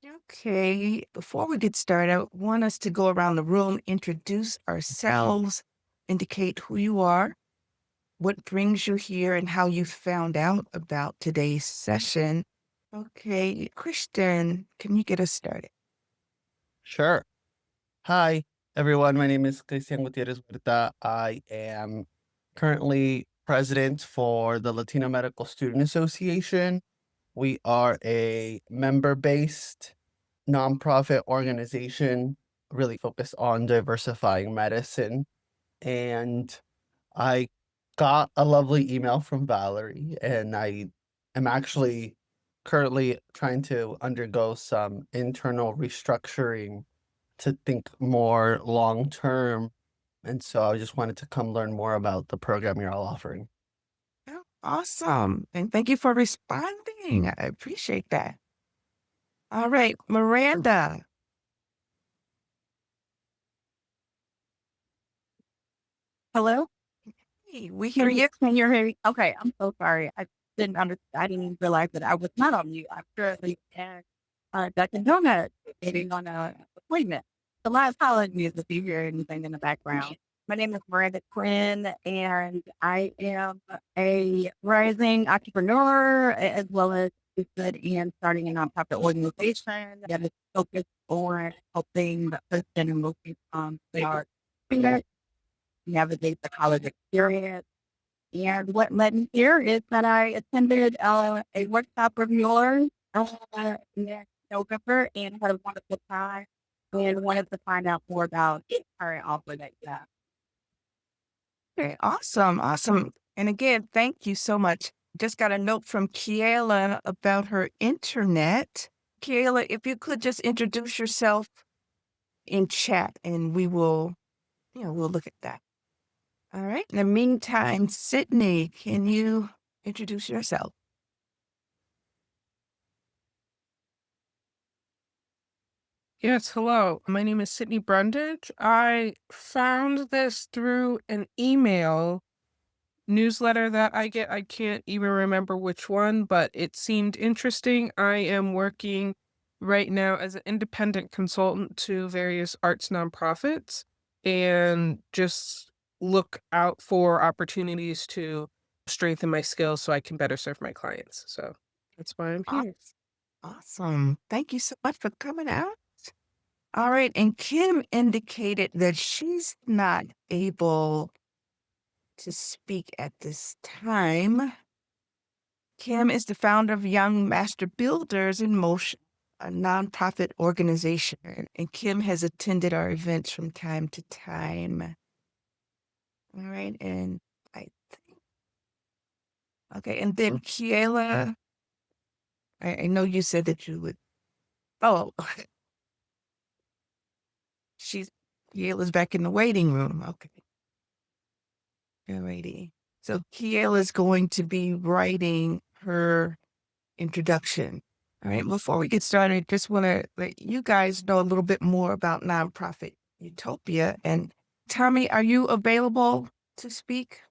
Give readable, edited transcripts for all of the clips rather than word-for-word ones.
Okay, before we get started, I want us to go around the room, introduce ourselves, indicate who you are, what brings you here, and how you found out about today's session. Okay, Christian, can you get us started? Sure. Hi, everyone. My name is Cristian Gutierrez Huerta. I am currently president for the Latino Medical Student Association. We are a member-based nonprofit organization really focused on diversifying medicine. And I got a lovely email from Valerie, and I am actually currently trying to undergo some internal restructuring to think more long term. And so I just wanted to come learn more about the program you're all offering. Oh, awesome. And thank you for responding. I appreciate that. All right, Miranda. Hello? Hey, we hear you. Can you hear me? Okay, I'm so sorry. I didn't even realize that I was not on mute. I'm currently at Dunkin' Donuts waiting on an appointment. So my apologies if you hear anything in the background. My name is Miranda Quinn, and I am a rising entrepreneur as well as interested in starting a nonprofit organization that is focused on helping the person and looking they are navigate the college experience. And what led me here is that I attended a workshop of yours next November and had a wonderful time and wanted to find out more about the current offer that you have. Okay, awesome, awesome. And again, thank you so much. Just got a note from Kiela about her internet. Kiela, if you could just introduce yourself in chat and we will, we'll look at that. All right. In the meantime, Sydney, can you introduce yourself? Yes, hello. My name is Sydney Brundage. I found this through an email newsletter that I get. I can't even remember which one, but it seemed interesting. I am working right now as an independent consultant to various arts nonprofits and just look out for opportunities to strengthen my skills so I can better serve my clients. So that's why I'm Aw- here. Awesome. Thank you so much for coming out. All right. And Kim indicated that she's not able to speak at this time. Kim is the founder of Young Master Builders in Motion, a nonprofit organization, and Kim has attended our events from time to time. All right, and I think, okay, and then Kiela, I know you said that you would, oh, she's, Kiela's back in the waiting room. Okay, alrighty. So Kiela's going to be writing her introduction. All right, before we get started, just want to let you guys know a little bit more about Nonprofit Utopia. And Tommy, are you available to speak?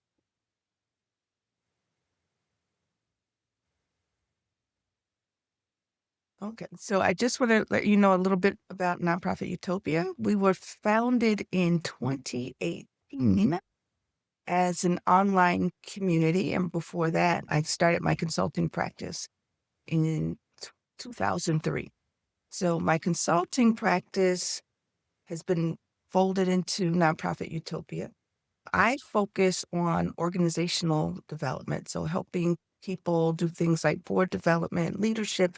Okay, so I just want to let you know a little bit about Nonprofit Utopia. We were founded in 2018 as an online community. And before that, I started my consulting practice in 2003. So my consulting practice has been folded into Nonprofit Utopia. I focus on organizational development, so helping people do things like board development, leadership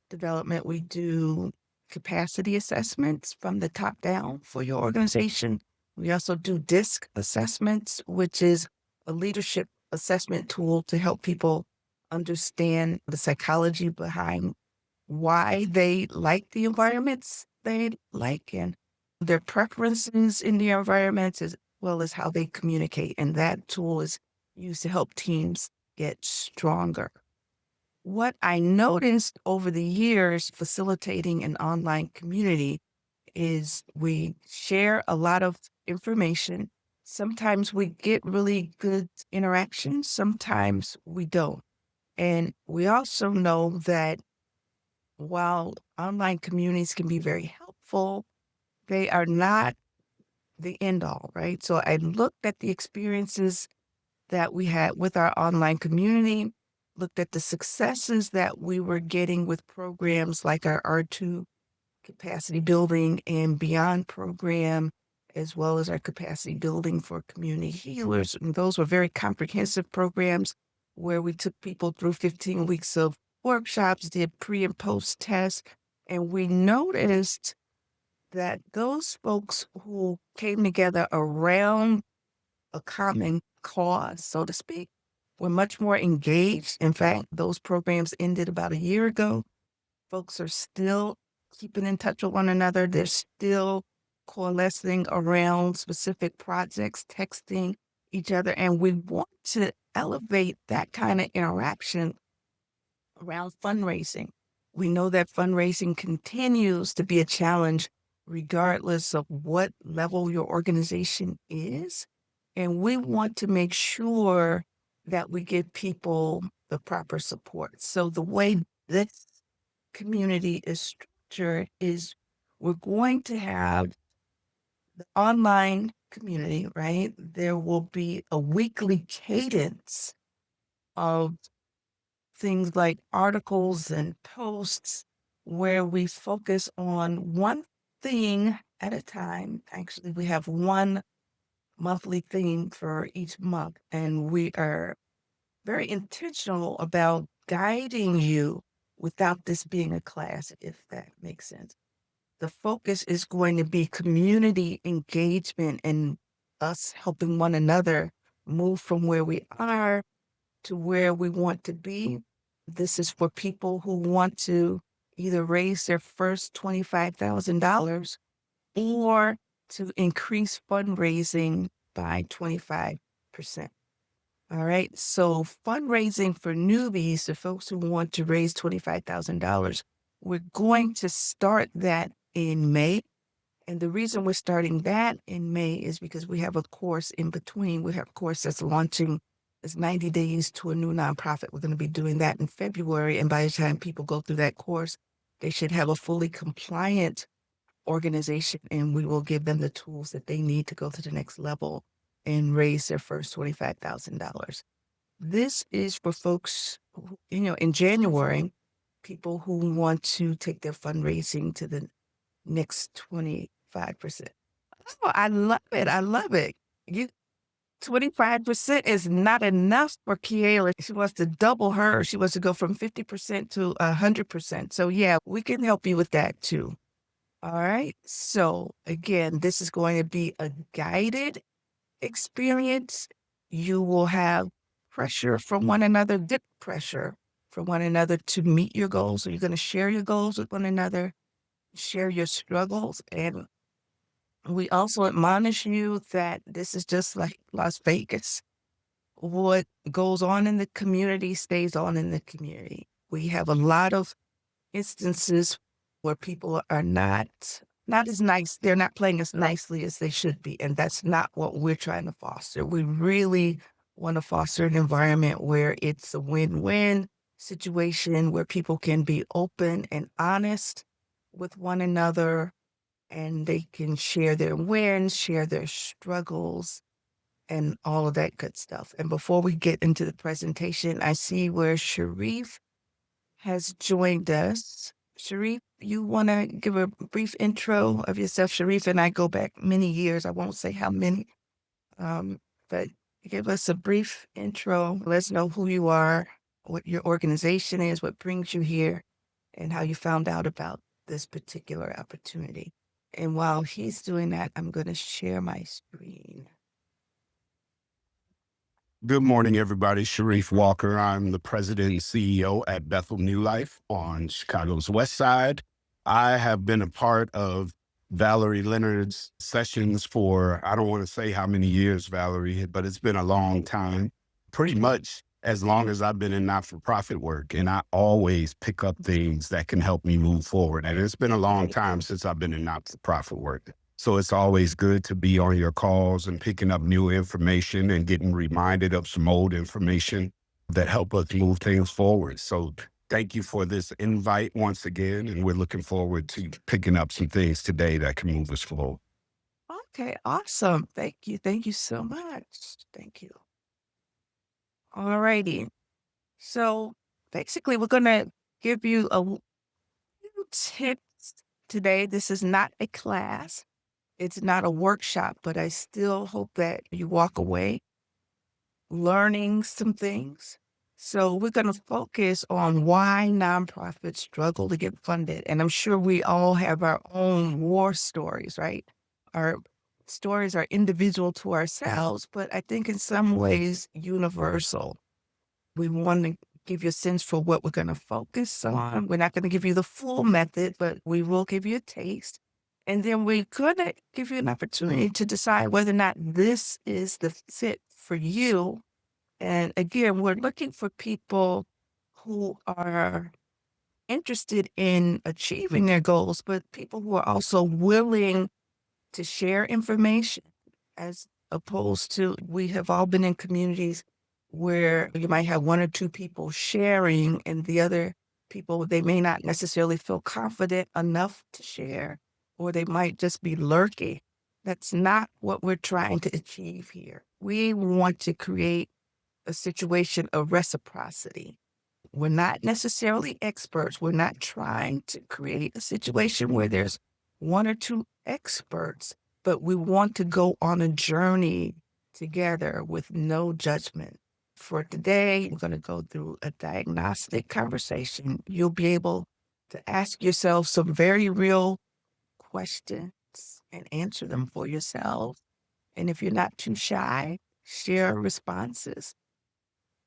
development. We do capacity assessments from the top down for your organization. We also do DISC assessments, which is a leadership assessment tool to help people understand the psychology behind why they like the environments they like and their preferences in the environments as well as how they communicate. And that tool is used to help teams get stronger. What I noticed over the years facilitating an online community is we share a lot of information. Sometimes we get really good interactions, sometimes we don't. And we also know that while online communities can be very helpful, they are not the end all, right? So I looked at the experiences that we had with our online community, looked at the successes that we were getting with programs like our R2 capacity building and beyond program, as well as our capacity building for community healers. And those were very comprehensive programs where we took people through 15 weeks of workshops, did pre and post tests, and we noticed that those folks who came together around a common cause, so to speak, were much more engaged. In fact, those programs ended about a year ago. Folks are still keeping in touch with one another. They're still coalescing around specific projects, texting each other. And we want to elevate that kind of interaction around fundraising. We know that fundraising continues to be a challenge regardless of what level your organization is. And we want to make sure that we give people the proper support. So the way this community is structured is we're going to have the online community, right? There will be a weekly cadence of things like articles and posts where we focus on one thing at a time. Actually, we have one monthly theme for each month, and we are very intentional about guiding you without this being a class, if that makes sense. The focus is going to be community engagement and us helping one another move from where we are to where we want to be. This is for people who want to either raise their first $25,000 or to increase fundraising by 25%. All right. So fundraising for newbies, the folks who want to raise $25,000, we're going to start that in May. And the reason we're starting that in May is because we have a course in between. We have a course that's launching. It's 90 days to a new nonprofit. We're going to be doing that in February. And by the time people go through that course, they should have a fully compliant organization, and we will give them the tools that they need to go to the next level and raise their first $25,000. This is for folks, who, in January, people who want to take their fundraising to the next 25%. Oh, I love it. I love it. 25% is not enough for Kiela. She wants to double her. She wants to go from 50% to 100%. So yeah, we can help you with that too. All right. So again, this is going to be a guided experience. You will have pressure from one another, dip pressure from one another to meet your goals. So you're going to share your goals with one another, share your struggles. And we also admonish you that this is just like Las Vegas. What goes on in the community stays on in the community. We have a lot of instances where people are not as nice. They're not playing as nicely as they should be. And that's not what we're trying to foster. We really want to foster an environment where it's a win-win situation, where people can be open and honest with one another, and they can share their wins, share their struggles, and all of that good stuff. And before we get into the presentation, I see where Sharif has joined us. Sharif, you want to give a brief intro of yourself? Sharif and I go back many years. I won't say how many, but give us a brief intro. Let us know who you are, what your organization is, what brings you here, and how you found out about this particular opportunity. And while he's doing that, I'm going to share my screen. Good morning, everybody. Sharif Walker. I'm the president and CEO at Bethel New Life on Chicago's West Side. I have been a part of Valerie Leonard's sessions for, I don't want to say how many years, Valerie, but it's been a long time, pretty much as long as I've been in not-for-profit work. And I always pick up things that can help me move forward. And it's been a long time since I've been in not-for-profit work. So it's always good to be on your calls and picking up new information and getting reminded of some old information that help us move things forward. So Thank you for this invite once again. And we're looking forward to picking up some things today that can move us forward. Okay, awesome. Thank you. Thank you so much. Thank you. All righty. So basically, we're going to give you a few tips today. This is not a class, it's not a workshop, but I still hope that you walk away learning some things. So we're going to focus on why nonprofits struggle to get funded. And I'm sure we all have our own war stories, right? Our stories are individual to ourselves, but I think in some ways universal. We want to give you a sense for what we're going to focus on. We're not going to give you the full method, but we will give you a taste. And then we're going to give you an opportunity to decide whether or not this is the fit for you. And again, we're looking for people who are interested in achieving their goals, but people who are also willing to share information, as opposed to we have all been in communities where you might have one or two people sharing and the other people, they may not necessarily feel confident enough to share, or they might just be lurking. That's not what we're trying to achieve here. We want to create a situation of reciprocity. We're not necessarily experts. We're not trying to create a situation where there's one or two experts, but we want to go on a journey together with no judgment. For today, we're going to go through a diagnostic conversation. You'll be able to ask yourself some very real questions and answer them for yourself. And if you're not too shy, share responses.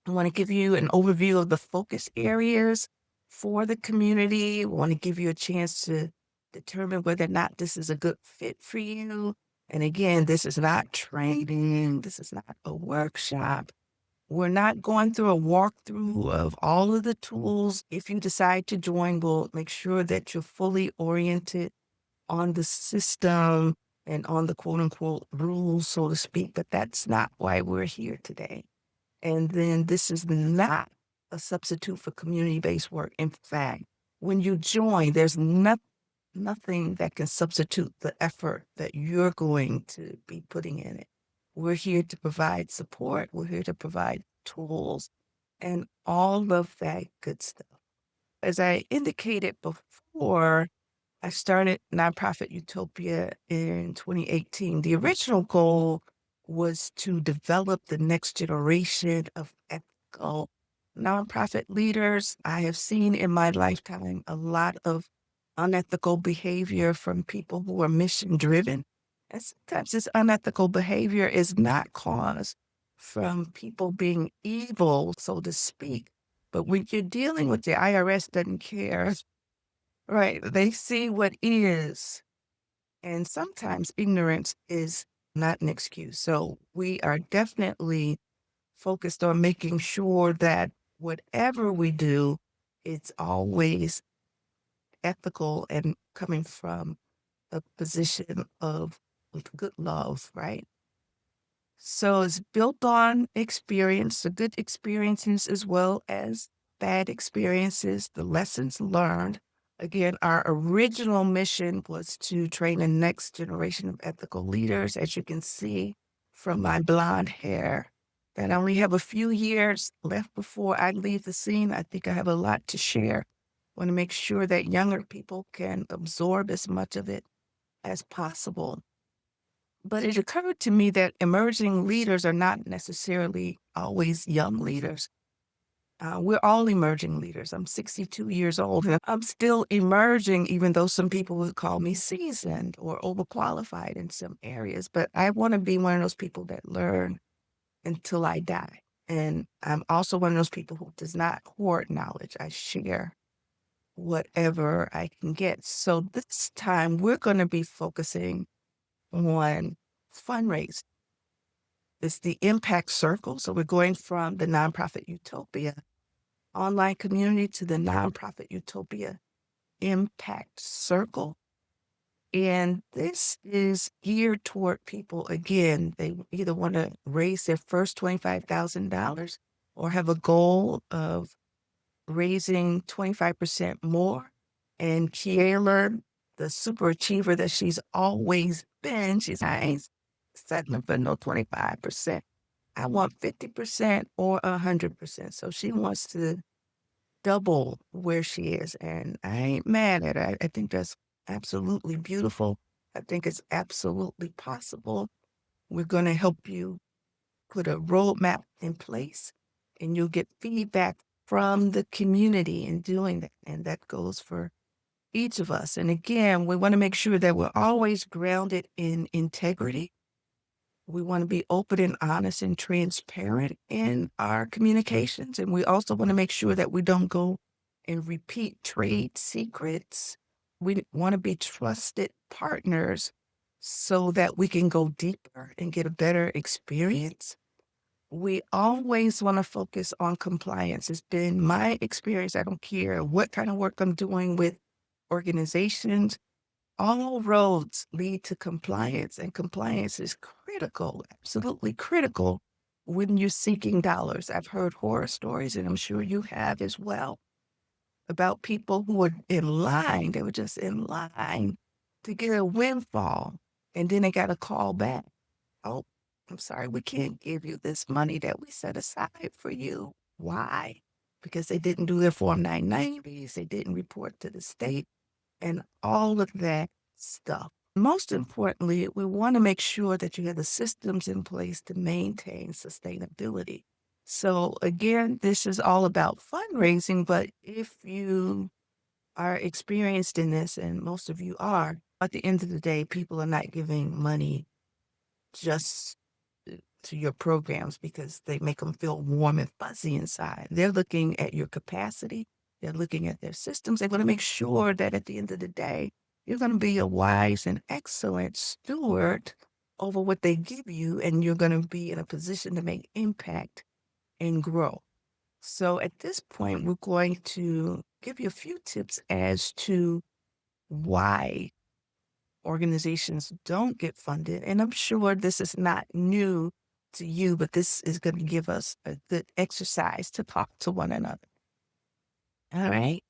I want to give you an overview of the focus areas for the community. I want to give you a chance to determine whether or not this is a good fit for you. And again, this is not training. This is not a workshop. We're not going through a walkthrough of all of the tools. If you decide to join, we'll make sure that you're fully oriented on the system and on the quote unquote rules, so to speak. But that's not why we're here today. And then this is not a substitute for community-based work. In fact, when you join, there's nothing that can substitute the effort that you're going to be putting in it. We're here to provide support. We're here to provide tools and all of that good stuff. As I indicated before, I started Nonprofit Utopia in 2018. The original goal was to develop the next generation of ethical nonprofit leaders. I have seen in my lifetime a lot of unethical behavior from people who are mission driven. And sometimes this unethical behavior is not caused from people being evil, so to speak. But when you're dealing with the IRS doesn't care. Right. They see what is. And sometimes ignorance is not an excuse. So we are definitely focused on making sure that whatever we do, it's always ethical and coming from a position of good love, right? So it's built on experience, the good experiences as well as bad experiences, the lessons learned. Again, our original mission was to train the next generation of ethical leaders, as you can see from my blonde hair. And I only have a few years left before I leave the scene. I think I have a lot to share. I want to make sure that younger people can absorb as much of it as possible. But it occurred to me that emerging leaders are not necessarily always young leaders. We're all emerging leaders. I'm 62 years old and I'm still emerging, even though some people would call me seasoned or overqualified in some areas. But I want to be one of those people that learn until I die. And I'm also one of those people who does not hoard knowledge. I share whatever I can get. So this time we're going to be focusing on fundraising. It's the Impact Circle. So we're going from the Nonprofit Utopia online community to the Nonprofit Utopia Impact Circle. And this is geared toward people, again, they either want to raise their first $25,000 or have a goal of raising 25% more. And Kiela, the super achiever that she's always been, I ain't settling for no 25%. I want 50% or 100%. So she wants to double where she is. And I ain't mad at her. I think that's absolutely beautiful. I think it's absolutely possible. We're going to help you put a roadmap in place, and you'll get feedback from the community in doing that. And that goes for each of us. And again, we want to make sure that we're always grounded in integrity. We want to be open and honest and transparent in our communications. And we also want to make sure that we don't go and repeat trade secrets. We want to be trusted partners so that we can go deeper and get a better experience. We always want to focus on compliance. It's been my experience. I don't care what kind of work I'm doing with organizations. All roads lead to compliance, and compliance is critical, absolutely critical when you're seeking dollars. I've heard horror stories, and I'm sure you have as well, about people who were in line. They were just in line to get a windfall, and then they got a call back. Oh, I'm sorry, we can't give you this money that we set aside for you. Why? Because they didn't do their Form 990s, they didn't report to the state, and all of that stuff. Most importantly, we want to make sure that you have the systems in place to maintain sustainability. So again, this is all about fundraising, but if you are experienced in this, and most of you are, at the end of the day, people are not giving money just to your programs because they make them feel warm and fuzzy inside. They're looking at your capacity. They're looking at their systems. They want to make sure that at the end of the day, you're going to be a wise and excellent steward over what they give you, and you're going to be in a position to make impact and grow. So at this point, we're going to give you a few tips as to why organizations don't get funded. And I'm sure this is not new to you, but this is going to give us a good exercise to talk to one another. All right.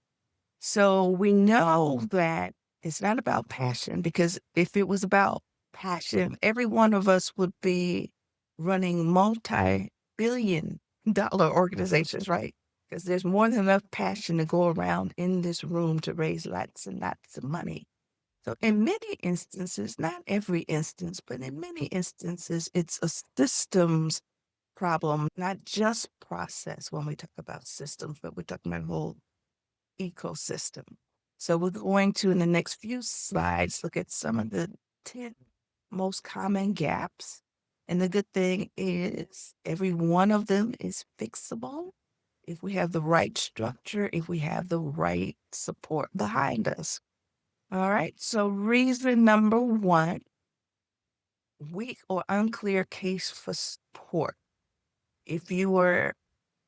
So we know that it's not about passion, because if it was about passion, every one of us would be running multi-billion-dollar organizations, right? Because there's more than enough passion to go around in this room to raise lots and lots of money. So in many instances, not every instance, but in many instances, it's a systems problem, not just process when we talk about systems, but we're talking about whole ecosystem. So we're going to, in the next few slides, look at some of the 10 most common gaps. And the good thing is every one of them is fixable if we have the right structure, if we have the right support behind us. All right. So reason number one, weak or unclear case for support. If you were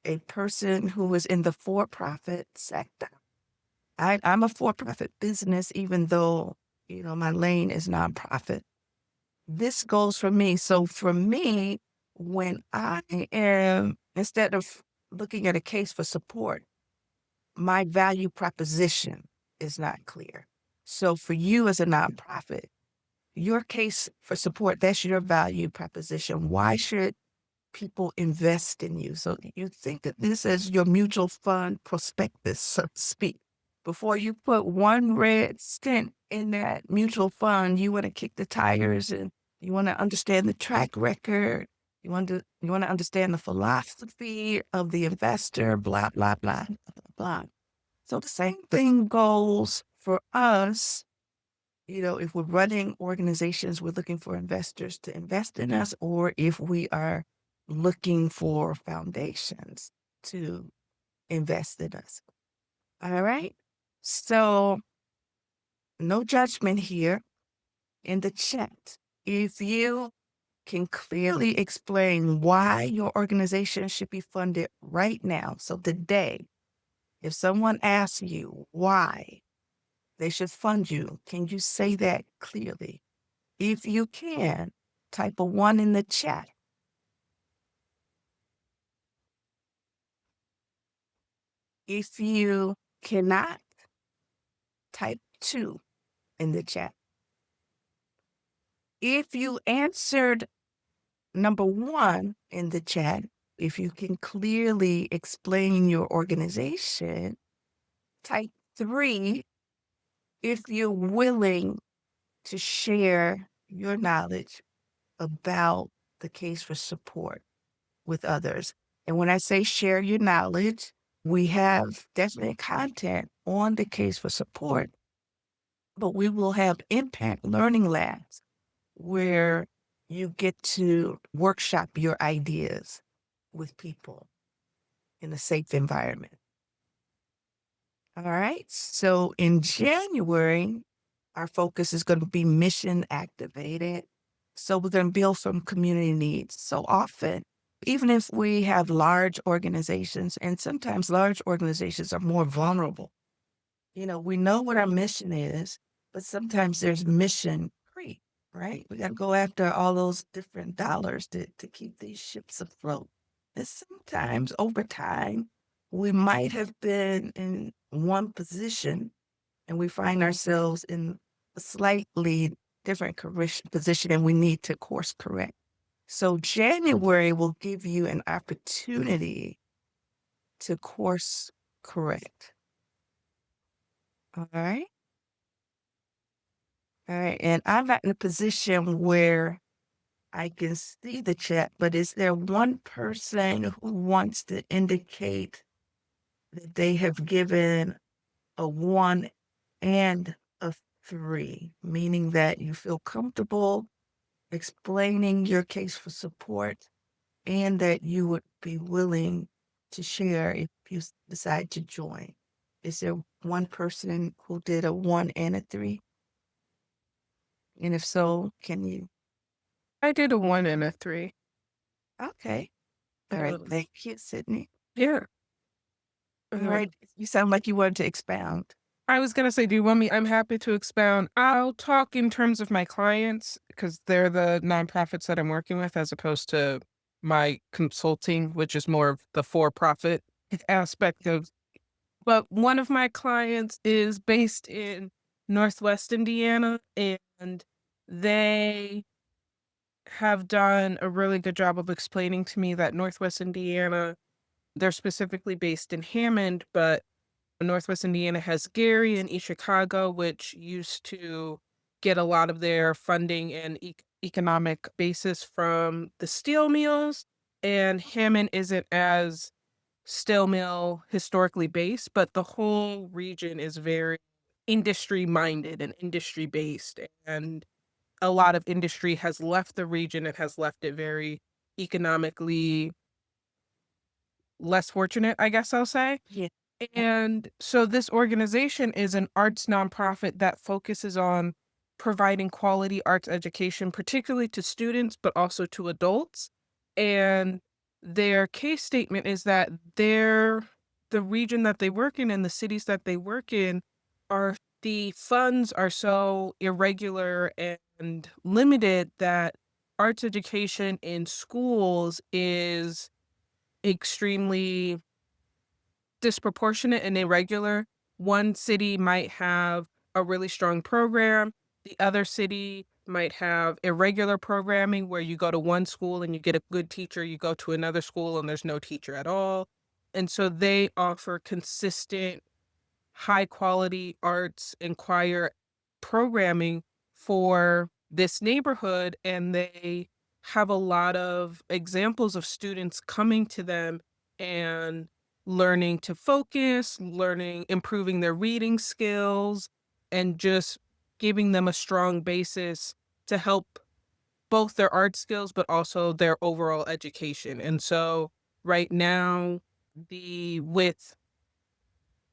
a person who was in the for-profit sector, I'm a for-profit business, even though, my lane is nonprofit. This goes for me. So for me, when I am, instead of looking at a case for support, my value proposition is not clear. So for you as a nonprofit, your case for support, that's your value proposition. Why should people invest in you? So you think that this is your mutual fund prospectus, so to speak. Before you put one red cent in that mutual fund, you want to kick the tires, and you want to understand the track record. You want to understand the philosophy of the investor, blah, blah, blah, blah, blah. So the same thing goes for us. If we're running organizations, we're looking for investors to invest in us, or if we are looking for foundations to invest in us. All right. So no judgment here. In the chat, if you can clearly explain why your organization should be funded right now. So today, if someone asks you why they should fund you, can you say that clearly? If you can, type a 1 in the chat. If you cannot, type 2 in the chat. If you answered number 1 in the chat, if you can clearly explain your organization, type 3 if you're willing to share your knowledge about the case for support with others. And when I say share your knowledge, we have definite content on the case for support, but we will have impact learning labs where you get to workshop your ideas with people in a safe environment. All right. So in January, our focus is going to be mission activated. So we're going to build from community needs. So often, even if we have large organizations, and sometimes large organizations are more vulnerable, we know what our mission is, but sometimes there's mission creep, right? We got to go after all those different dollars to keep these ships afloat. And sometimes over time, we might have been in one position and we find ourselves in a slightly different position and we need to course correct. So January will give you an opportunity to course correct. All right. All right. And I'm not in a position where I can see the chat, but is there one person who wants to indicate that they have given a 1 and a 3, meaning that you feel comfortable explaining your case for support and that you would be willing to share if you decide to join? Is there one person who did a 1 and a 3? And if so, can you? I did a 1 and a 3. Okay. All right. Thank you, Sydney. Yeah. All right. You sound like you wanted to expound. I was going to say, do you want me? I'm happy to expound. I'll talk in terms of my clients because they're the nonprofits that I'm working with as opposed to my consulting, which is more of the for-profit aspect of. But one of my clients is based in Northwest Indiana, and they have done a really good job of explaining to me that Northwest Indiana, they're specifically based in Hammond, but Northwest Indiana has Gary and East Chicago, which used to get a lot of their funding and economic basis from the steel mills. And Hammond isn't as steel mill historically based, but the whole region is very industry minded and industry based. And a lot of industry has left the region and has left it very economically less fortunate, I guess I'll say. Yeah. And so this organization is an arts nonprofit that focuses on providing quality arts education, particularly to students, but also to adults. And their case statement is that the region that they work in and the cities that they work in are the funds are so irregular and limited that arts education in schools is extremely disproportionate and irregular. One city might have a really strong program. The other city might have irregular programming where you go to one school and you get a good teacher, you go to another school and there's no teacher at all. And so they offer consistent, high quality arts and choir programming for this neighborhood. And they have a lot of examples of students coming to them and learning to focus, improving their reading skills, and just giving them a strong basis to help both their art skills, but also their overall education. And so right now, with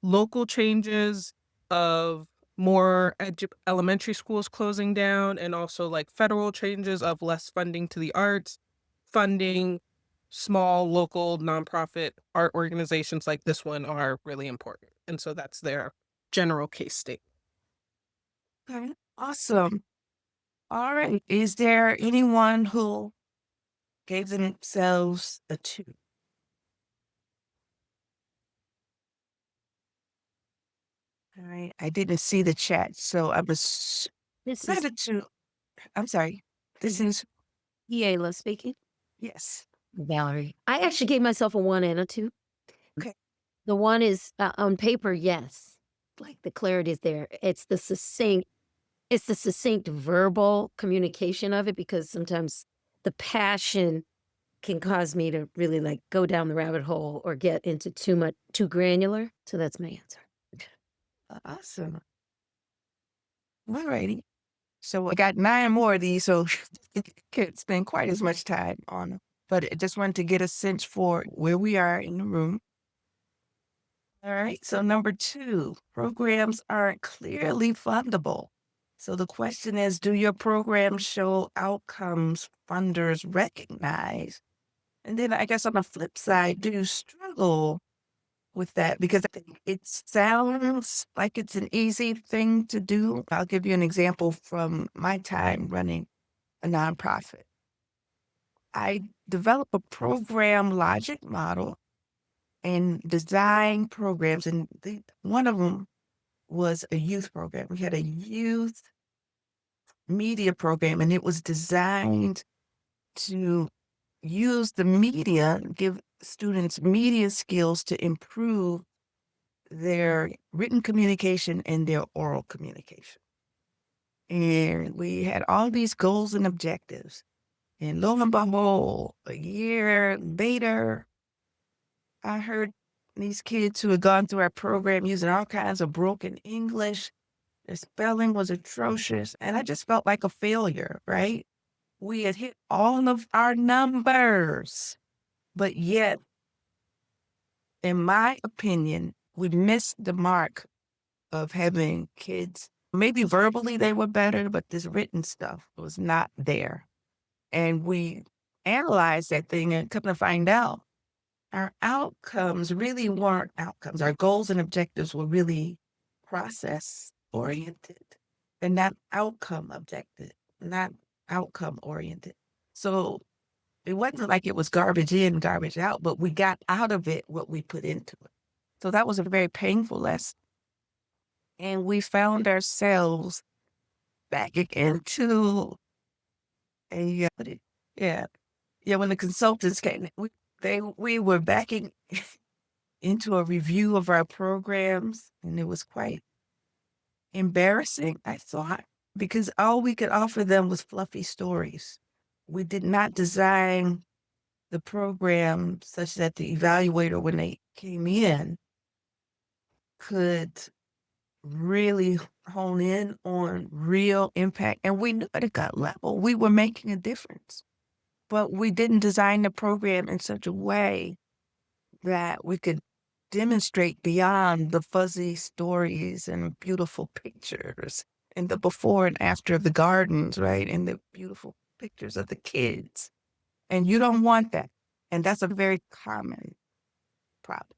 local changes of more elementary schools closing down and also like federal changes of less funding to the arts, funding small local nonprofit art organizations like this one are really important. And so that's their general case statement. Okay. Awesome. All right. Is there anyone who gave themselves a 2? All right. I didn't see the chat, so I was This is gratitude. I'm sorry. This is Yayla speaking. yes. Valerie. I actually gave myself a 1 and a 2. Okay. The 1 is on paper, yes. Like the clarity is there. It's the succinct verbal communication of it, because sometimes the passion can cause me to really like go down the rabbit hole or get into too granular. So that's my answer. Awesome. All righty. So I got 9 more of these, so can't spend quite as much time on them. But I just wanted to get a sense for where we are in the room. All right. So number 2, programs aren't clearly fundable. So the question is, do your programs show outcomes funders recognize? And then I guess on the flip side, do you struggle with that? Because I think it sounds like it's an easy thing to do. I'll give you an example from my time running a nonprofit. I developed a program logic model and design programs, and one of them was a youth program. We had a youth media program, and it was designed to use the media, give students media skills to improve their written communication and their oral communication. And we had all these goals and objectives. And lo and behold, a year later, I heard these kids who had gone through our program using all kinds of broken English. Their spelling was atrocious. And I just felt like a failure, right? We had hit all of our numbers, but yet, in my opinion, we missed the mark of having kids. Maybe verbally they were better, but this written stuff was not there. And we analyzed that thing and come to find out our outcomes really weren't outcomes. Our goals and objectives were really process oriented and not outcome objective, not outcome oriented. So it wasn't like it was garbage in, garbage out, but we got out of it what we put into it. So that was a very painful lesson. And we found ourselves back into a, yeah, when the consultants came, we were backing into a review of our programs, and it was quite embarrassing, I thought, because all we could offer them was fluffy stories. We did not design the program such that the evaluator, when they came in, could really hone in on real impact. And we knew at a gut level we were making a difference, but we didn't design the program in such a way that we could demonstrate beyond the fuzzy stories and beautiful pictures and the before and after of the gardens, right? And the beautiful pictures of the kids. And you don't want that. And that's a very common problem.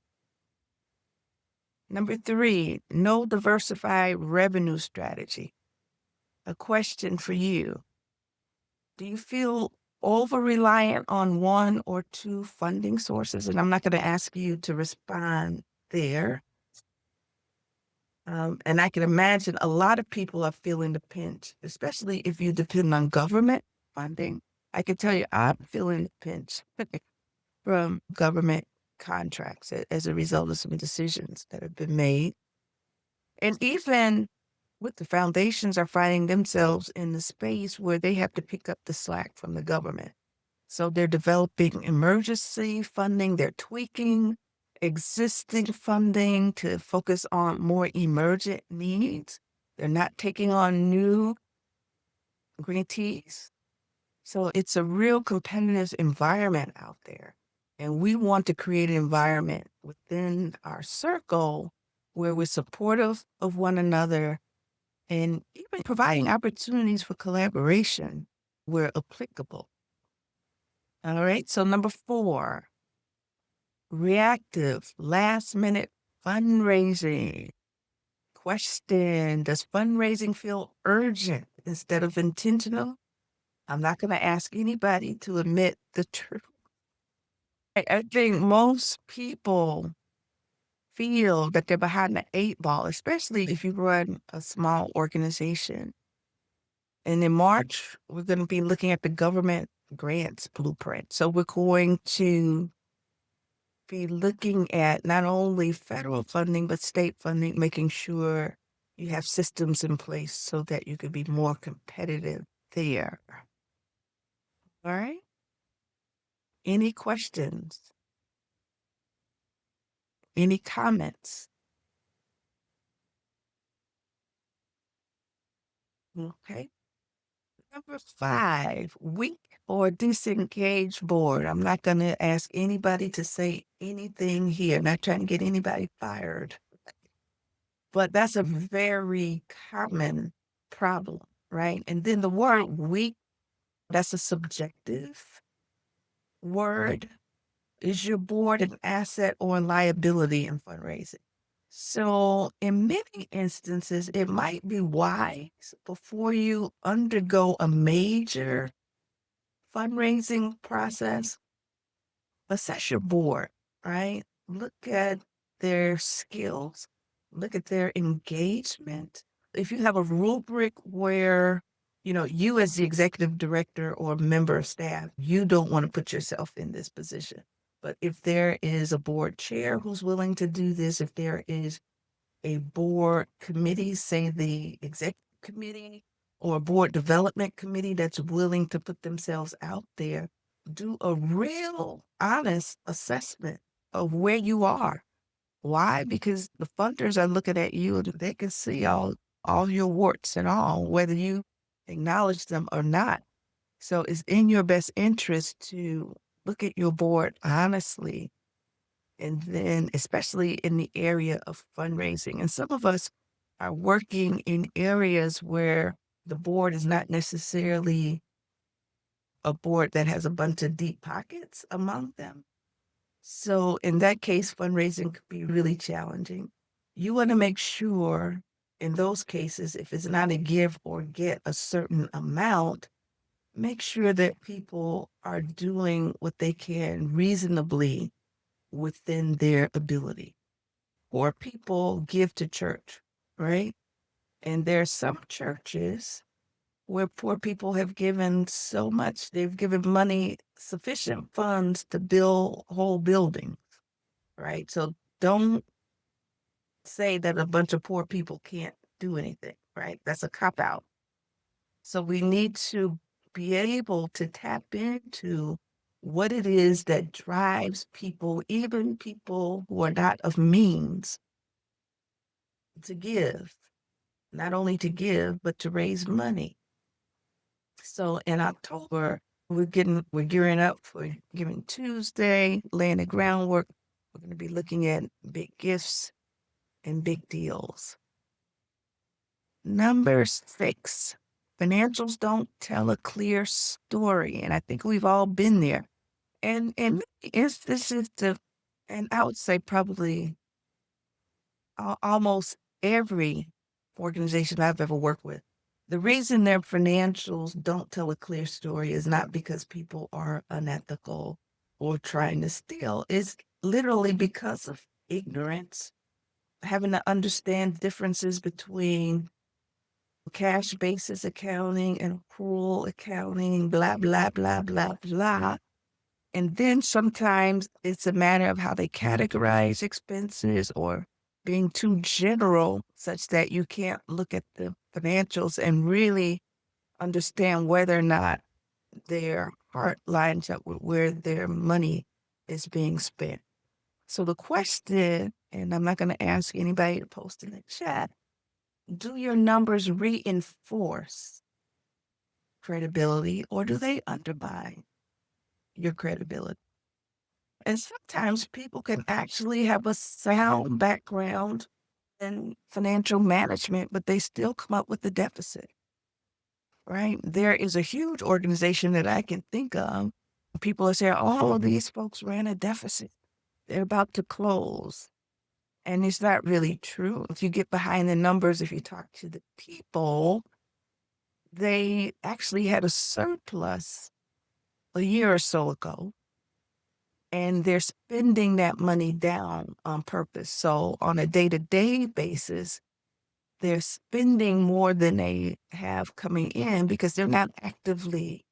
Number 3, no diversified revenue strategy. A question for you. Do you feel over-reliant on 1 or 2 funding sources? And I'm not going to ask you to respond there. And I can imagine a lot of people are feeling the pinch, especially if you depend on government funding. I can tell you I'm feeling the pinch from government contracts as a result of some decisions that have been made. And even with the foundations are finding themselves in the space where they have to pick up the slack from the government. So they're developing emergency funding, they're tweaking existing funding to focus on more emergent needs. They're not taking on new grantees. So it's a real competitive environment out there. And we want to create an environment within our circle where we're supportive of one another and even providing opportunities for collaboration where applicable. All right, so number 4, reactive, last-minute fundraising. Question, does fundraising feel urgent instead of intentional? I'm not going to ask anybody to admit the truth. I think most people feel that they're behind the 8 ball, especially if you run a small organization. And in March, we're going to be looking at the government grants blueprint. So we're going to be looking at not only federal funding, but state funding, making sure you have systems in place so that you can be more competitive there. All right? Any questions? Any comments? Okay. Number 5, weak or disengaged board. I'm not going to ask anybody to say anything here. Not trying to get anybody fired. But that's a very common problem, right? And then the word weak, that's a subjective word. Is your board an asset or a liability in fundraising? So in many instances, it might be wise before you undergo a major fundraising process, assess your board, right? Look at their skills, look at their engagement. If you have a rubric where, you as the executive director or member of staff, you don't want to put yourself in this position. But if there is a board chair who's willing to do this, if there is a board committee, say the executive committee or a board development committee that's willing to put themselves out there, do a real honest assessment of where you are. Why? Because the funders are looking at you and they can see all your warts and all, whether you acknowledge them or not. So it's in your best interest to look at your board honestly. And then, especially in the area of fundraising. And some of us are working in areas where the board is not necessarily a board that has a bunch of deep pockets among them. So in that case, fundraising could be really challenging. You want to make sure in those cases, if it's not a give or get a certain amount, make sure that people are doing what they can reasonably within their ability. Or people give to church, right? And there are some churches where poor people have given so much, they've given money, sufficient funds to build whole buildings, right? So don't say that a bunch of poor people can't do anything, right? That's a cop out. So we need to be able to tap into what it is that drives people, even people who are not of means, to give. Not only to give, but to raise money. So in October, we're gearing up for Giving Tuesday, laying the groundwork. We're going to be looking at big gifts and big deals. Number 6, financials don't tell a clear story. And I think we've all been there. And in many instances, and I would say probably almost every organization I've ever worked with, the reason their financials don't tell a clear story is not because people are unethical or trying to steal. It's literally because of ignorance, having to understand differences between cash basis accounting and accrual accounting, blah, blah, blah, blah, blah. And then sometimes it's a matter of how they categorize expenses or being too general such that you can't look at the financials and really understand whether or not their heart lines up with where their money is being spent. So the question, and I'm not going to ask anybody to post in the chat, do your numbers reinforce credibility or do they undermine your credibility? And sometimes people can actually have a sound background in financial management, but they still come up with a deficit, right? There is a huge organization that I can think of. People are saying, oh, these folks ran a deficit. They're about to close. And it's not really true. If you get behind the numbers, if you talk to the people, they actually had a surplus a year or so ago. and they're spending that money down on purpose. So on a day-to-day basis, they're spending more than they have coming in because they're not actively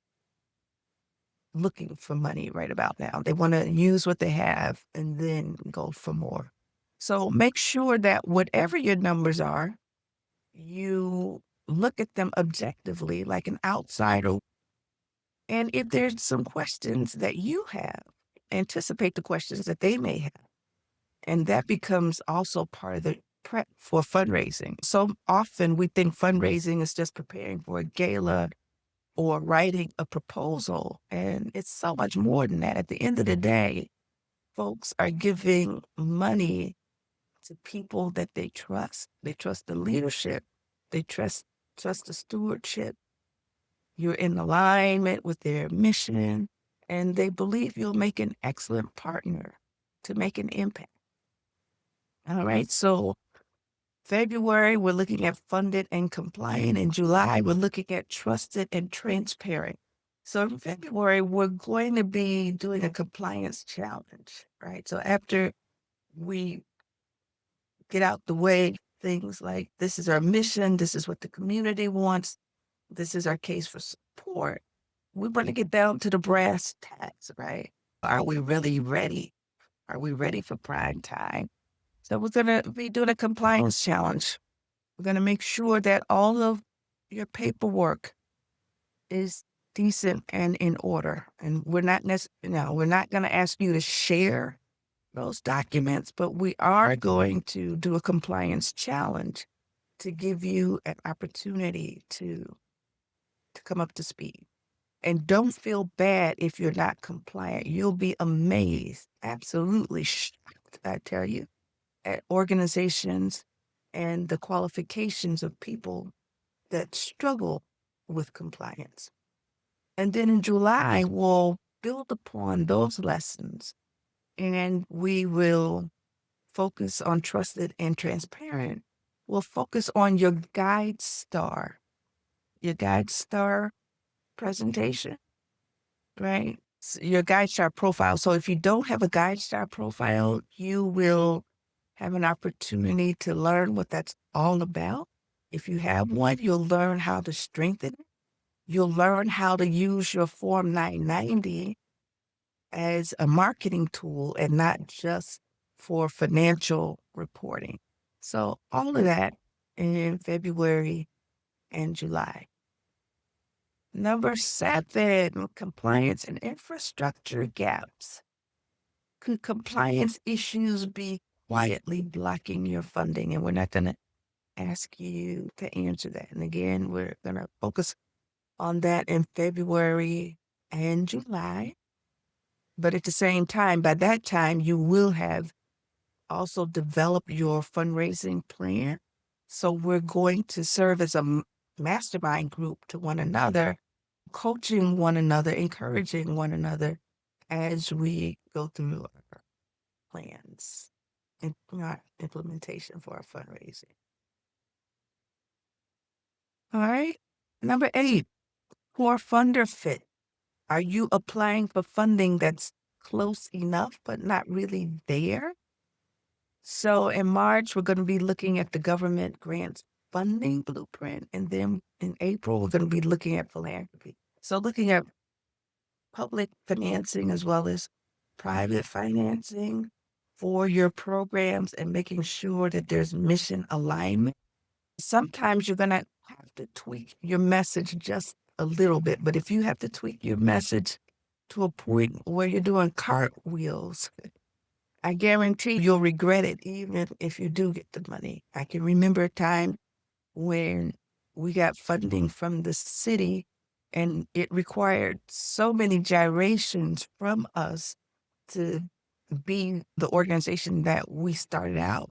looking for money right about now. They want to use what they have and then go for more. So make sure that whatever your numbers are, you look at them objectively like an outsider. And if there's some questions that you have, anticipate the questions that they may have. And that becomes also part of the prep for fundraising. So often we think fundraising is just preparing for a gala or writing a proposal. And it's so much more than that. At the end of the day, folks are giving money to people that they trust. They trust the leadership. They trust the stewardship. You're in alignment with their mission, and they believe you'll make an excellent partner to make an impact. All right. So February, we're looking at funded and compliant. In July, we're looking at trusted and transparent. So in February, we're going to be doing a compliance challenge, right? So after we get out the way, things like this is our mission, this is what the community wants, this is our case for support. We want to get down to the brass tacks, right? Are we really ready? Are we ready for prime time? So we're going to be doing a compliance challenge. We're going to make sure that all of your paperwork is decent and in order. And we're not we're not going to ask you to share those documents, but we are going to do a compliance challenge to give you an opportunity to come up to speed. And don't feel bad if you're not compliant. You'll be amazed, absolutely shocked, I tell you, at organizations and the qualifications of people that struggle with compliance. And then in July, we'll build upon those lessons and we will focus on trusted and transparent. We'll focus on your guide star presentation, right? Your guide star profile. So if you don't have a guide star profile, you will have an opportunity to learn what that's all about. If you have one, you'll learn how to strengthen it. You'll learn how to use your Form 990 as a marketing tool and not just for financial reporting. So all of that in February and July. Number 7, compliance and infrastructure gaps. Could compliance issues be quietly blocking your funding? And we're not going to ask you to answer that. And again, we're going to focus on that in February and July. But at the same time, by that time, you will have also developed your fundraising plan. So we're going to serve as a mastermind group to one another, coaching one another, encouraging one another as we go through our plans and our implementation for our fundraising. All right. Number 8, poor funder fit. Are you applying for funding that's close enough but not really there? So in March, we're going to be looking at the government grants funding blueprint. And then in April, we're going to be looking at philanthropy. So looking at public financing as well as private financing for your programs and making sure that there's mission alignment. Sometimes you're going to have to tweak your message just a little bit, but if you have to tweak your message to a point where you're doing cartwheels, I guarantee you'll regret it even if you do get the money. I can remember a time when we got funding from the city and it required so many gyrations from us to be the organization that we started out.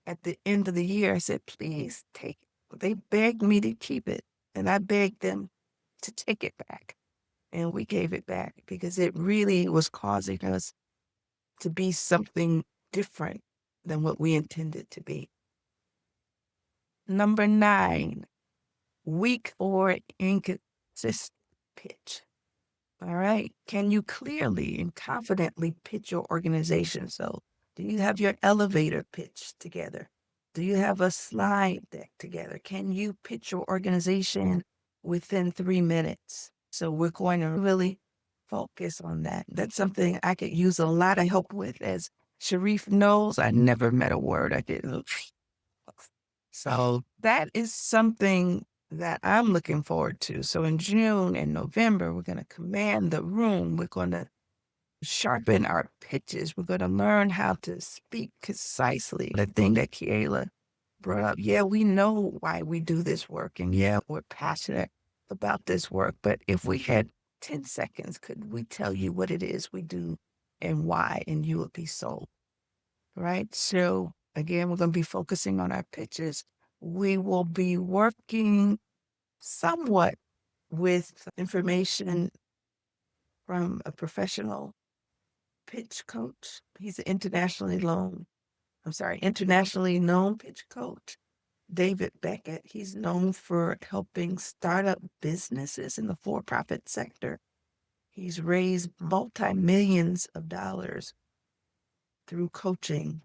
At the end of the year, I said, please take it. They begged me to keep it, and I begged them to take it back. And we gave it back because it really was causing us to be something different than what we intended to be. Number 9, weak or inconsistent pitch. All right. Can you clearly and confidently pitch your organization? So, do you have your elevator pitch together? Do you have a slide deck together? Can you pitch your organization within 3 minutes? So, we're going to really focus on that. That's something I could use a lot of help with. As Sharif knows, I never met a word I didn't. So, that is something that I'm looking forward to. So in June and November, we're going to command the room. We're going to sharpen our pitches. We're going to learn how to speak concisely. The thing that Kiela brought up, yeah, we know why we do this work. And yeah, we're passionate about this work. But if we had 10 seconds, could we tell you what it is we do and why? And you would be sold, right? So again, we're going to be focusing on our pitches. We will be working somewhat with information from a professional pitch coach. He's an internationally known pitch coach, David Beckett. He's known for helping startup businesses in the for-profit sector. He's raised multi-millions of dollars through coaching,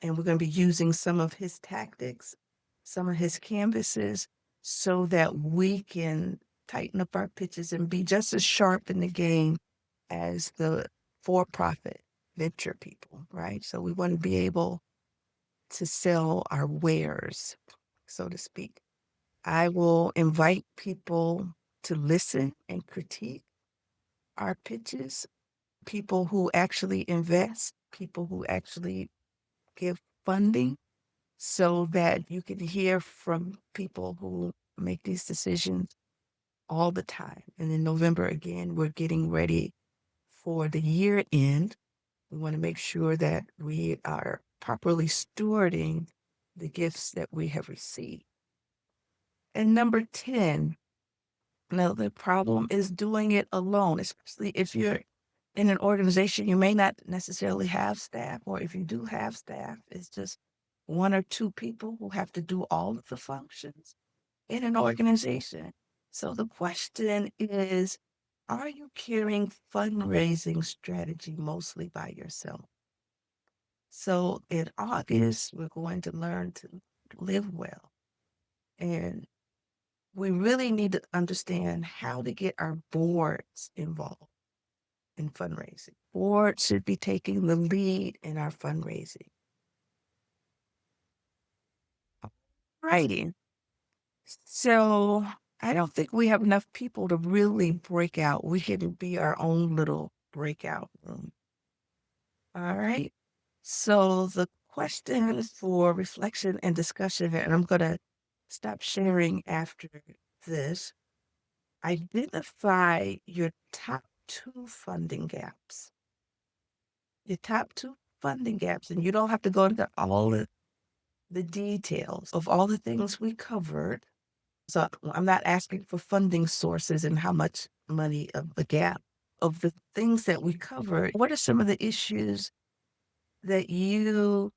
and we're going to be using some of his tactics, some of his canvases, so that we can tighten up our pitches and be just as sharp in the game as the for-profit venture people, right? So we want to be able to sell our wares, so to speak. I will invite people to listen and critique our pitches, people who actually invest, people who actually give funding, so that you can hear from people who make these decisions all the time. And in November, again, we're getting ready for the year end. We want to make sure that we are properly stewarding the gifts that we have received. And number 10, now the problem is doing it alone, especially if you're in an organization, you may not necessarily have staff, or if you do have staff, it's just one or two people who have to do all of the functions in an organization. So the question is, are you carrying fundraising strategy mostly by yourself? So in August, we're going to learn to live well. And we really need to understand how to get our boards involved in fundraising. Boards should be taking the lead in our fundraising. Righty. So I don't think we have enough people to really break out. We can be our own little breakout room. All right. So the question for reflection and discussion, and I'm going to stop sharing after this. Identify your top 2 funding gaps. Your top 2 funding gaps, and you don't have to go into all the details of all the things we covered. So I'm not asking for funding sources and how much money of the gap. Of the things that we covered, what are some of the issues that you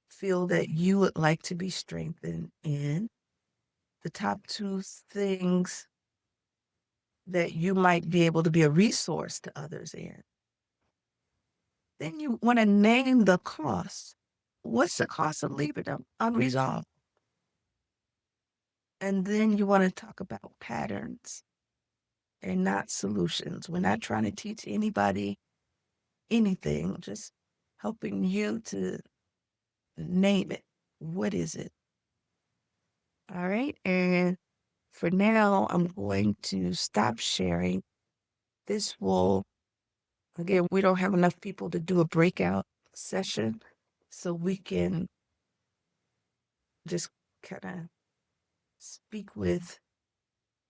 feel that you would like to be strengthened in? The top 2 things that you might be able to be a resource to others in. Then you want to name the cost. What's the cost of leaving them unresolved? And then you want to talk about patterns and not solutions. We're not trying to teach anybody anything, just helping you to name it. What is it? All right. And for now, I'm going to stop sharing. This will, again, we don't have enough people to do a breakout session, so we can just kind of speak with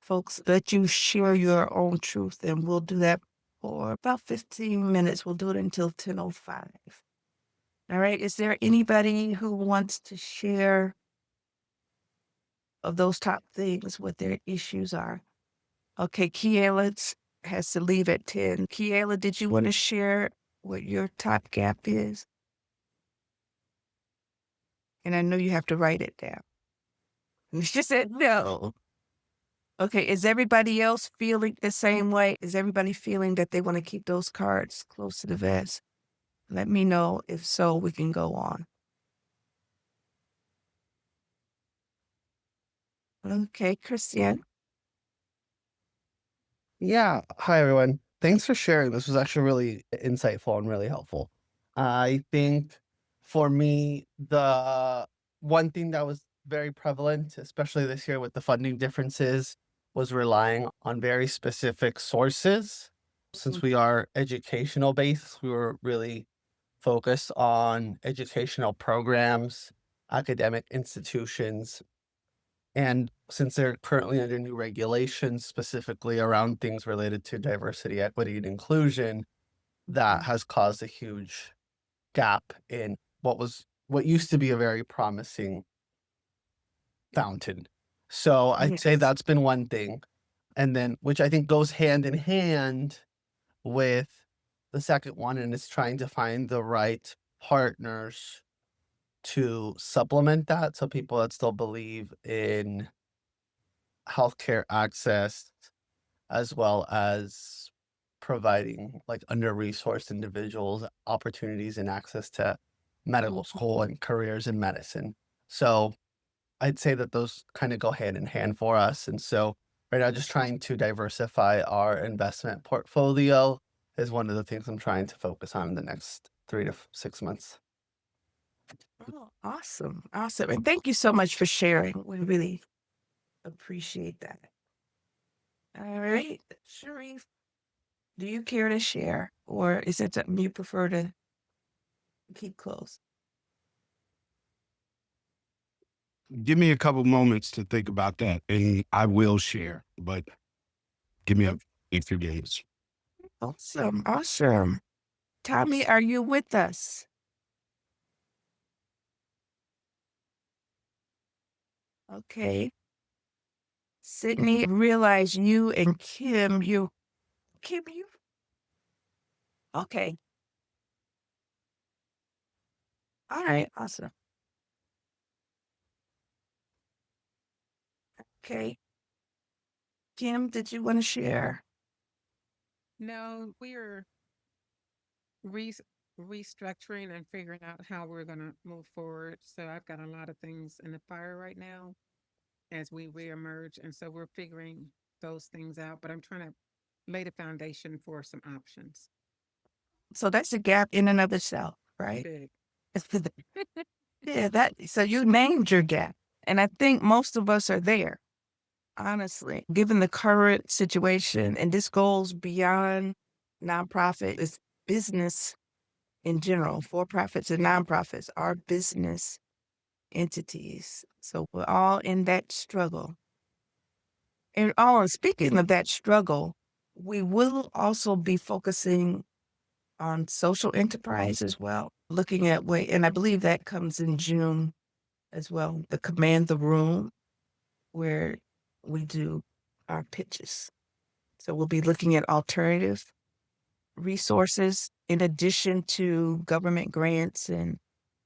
folks, let you share your own truth, and we'll do that for about 15 minutes. We'll do it until 10:05. All right. Is there anybody who wants to share of those top things, what their issues are? Okay, Kiela has to leave at 10. Kiela, did you want to share what your top gap is? And I know you have to write it down. She said no. Okay, is everybody else feeling the same way? Is everybody feeling that they want to keep those cards close to the vest? Let me know. If so, we can go on. Okay, Christian. Yeah. Hi, everyone. Thanks for sharing. This was actually really insightful and really helpful. I think for me, the one thing that was very prevalent, especially this year with the funding differences, was relying on very specific sources. Since we are educational based, we were really focused on educational programs, academic institutions, and since they're currently under new regulations, specifically around things related to diversity, equity, and inclusion, that has caused a huge gap in what used to be a very promising fountain. So I'd say Yes. that's been one thing. And then, which I think goes hand in hand with the second one, and it's trying to find the right partners to supplement that. So people that still believe in healthcare access, as well as providing like under-resourced individuals opportunities and access to medical school and careers in medicine. So I'd say that those kind of go hand in hand for us. And so right now, just trying to diversify our investment portfolio is one of the things I'm trying to focus on in the next 3 to 6 months. Oh, awesome. Awesome. And thank you so much for sharing. We really appreciate that. All right. Sharif, do you care to share, or is it something you prefer to keep close? Give me a couple moments to think about that, and I will share. But give me a few minutes. Awesome. Awesome. Tommy, are you with us? Okay. Sydney, realize you and Kim, you, okay. All right. Awesome. Okay. Kim, did you want to share? No, we're re- restructuring and figuring out how we're going to move forward. So I've got a lot of things in the fire right now as we reemerge. And so we're figuring those things out, but I'm trying to lay the foundation for some options. So that's a gap in and of itself, right? Big. Yeah, so you named your gap. And I think most of us are there, honestly, given the current situation. And this goes beyond nonprofit, it's business in general. For profits and nonprofits are business entities. So we're all in that struggle. And speaking of that struggle, we will also be focusing on social enterprise as well, looking at and I believe that comes in June as well, the Command the Room, where we do our pitches. So we'll be looking at alternative resources in addition to government grants and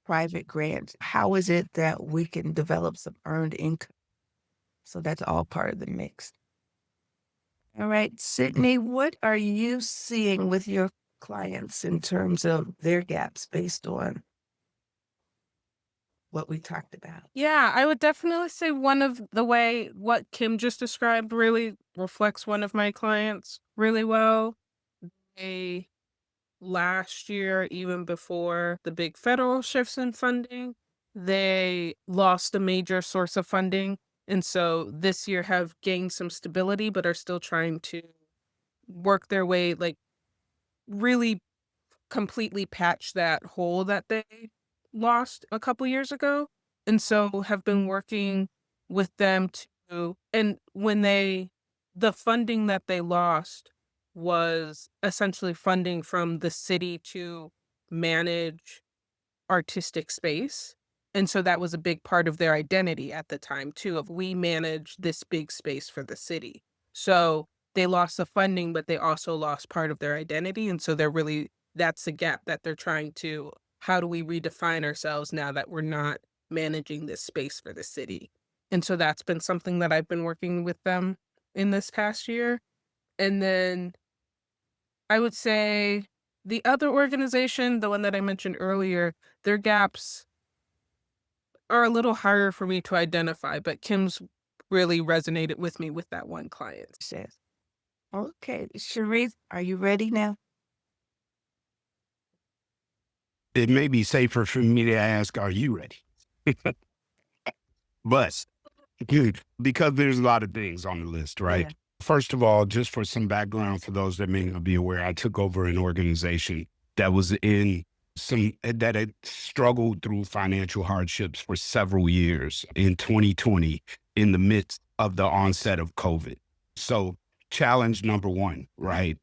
private grants. How is it that we can develop some earned income? So that's all part of the mix. All right, Sydney, what are you seeing with your clients in terms of their gaps based on what we talked about? Yeah, I would definitely say what Kim just described really reflects one of my clients really well. They last year, even before the big federal shifts in funding, they lost a major source of funding. And so this year have gained some stability, but are still trying to work their way, like really completely patch that hole that they lost a couple years ago. And so have been working with them and the funding that they lost was essentially funding from the city to manage artistic space. And so that was a big part of their identity at the time too, of we manage this big space for the city. So they lost the funding, but they also lost part of their identity. And so that's the gap that they're trying to, how do we redefine ourselves now that we're not managing this space for the city? And so that's been something that I've been working with them in this past year. And then I would say the other organization, the one that I mentioned earlier, their gaps are a little harder for me to identify, but Kim's really resonated with me with that one client. Says. Okay, Sharif, are you ready now? It may be safer for me to ask, are you ready? But because there's a lot of things on the list, right? Yeah. First of all, just for some background for those that may not be aware, I took over an organization that was that had struggled through financial hardships for several years in 2020 in the midst of the onset of COVID. So challenge number one, right,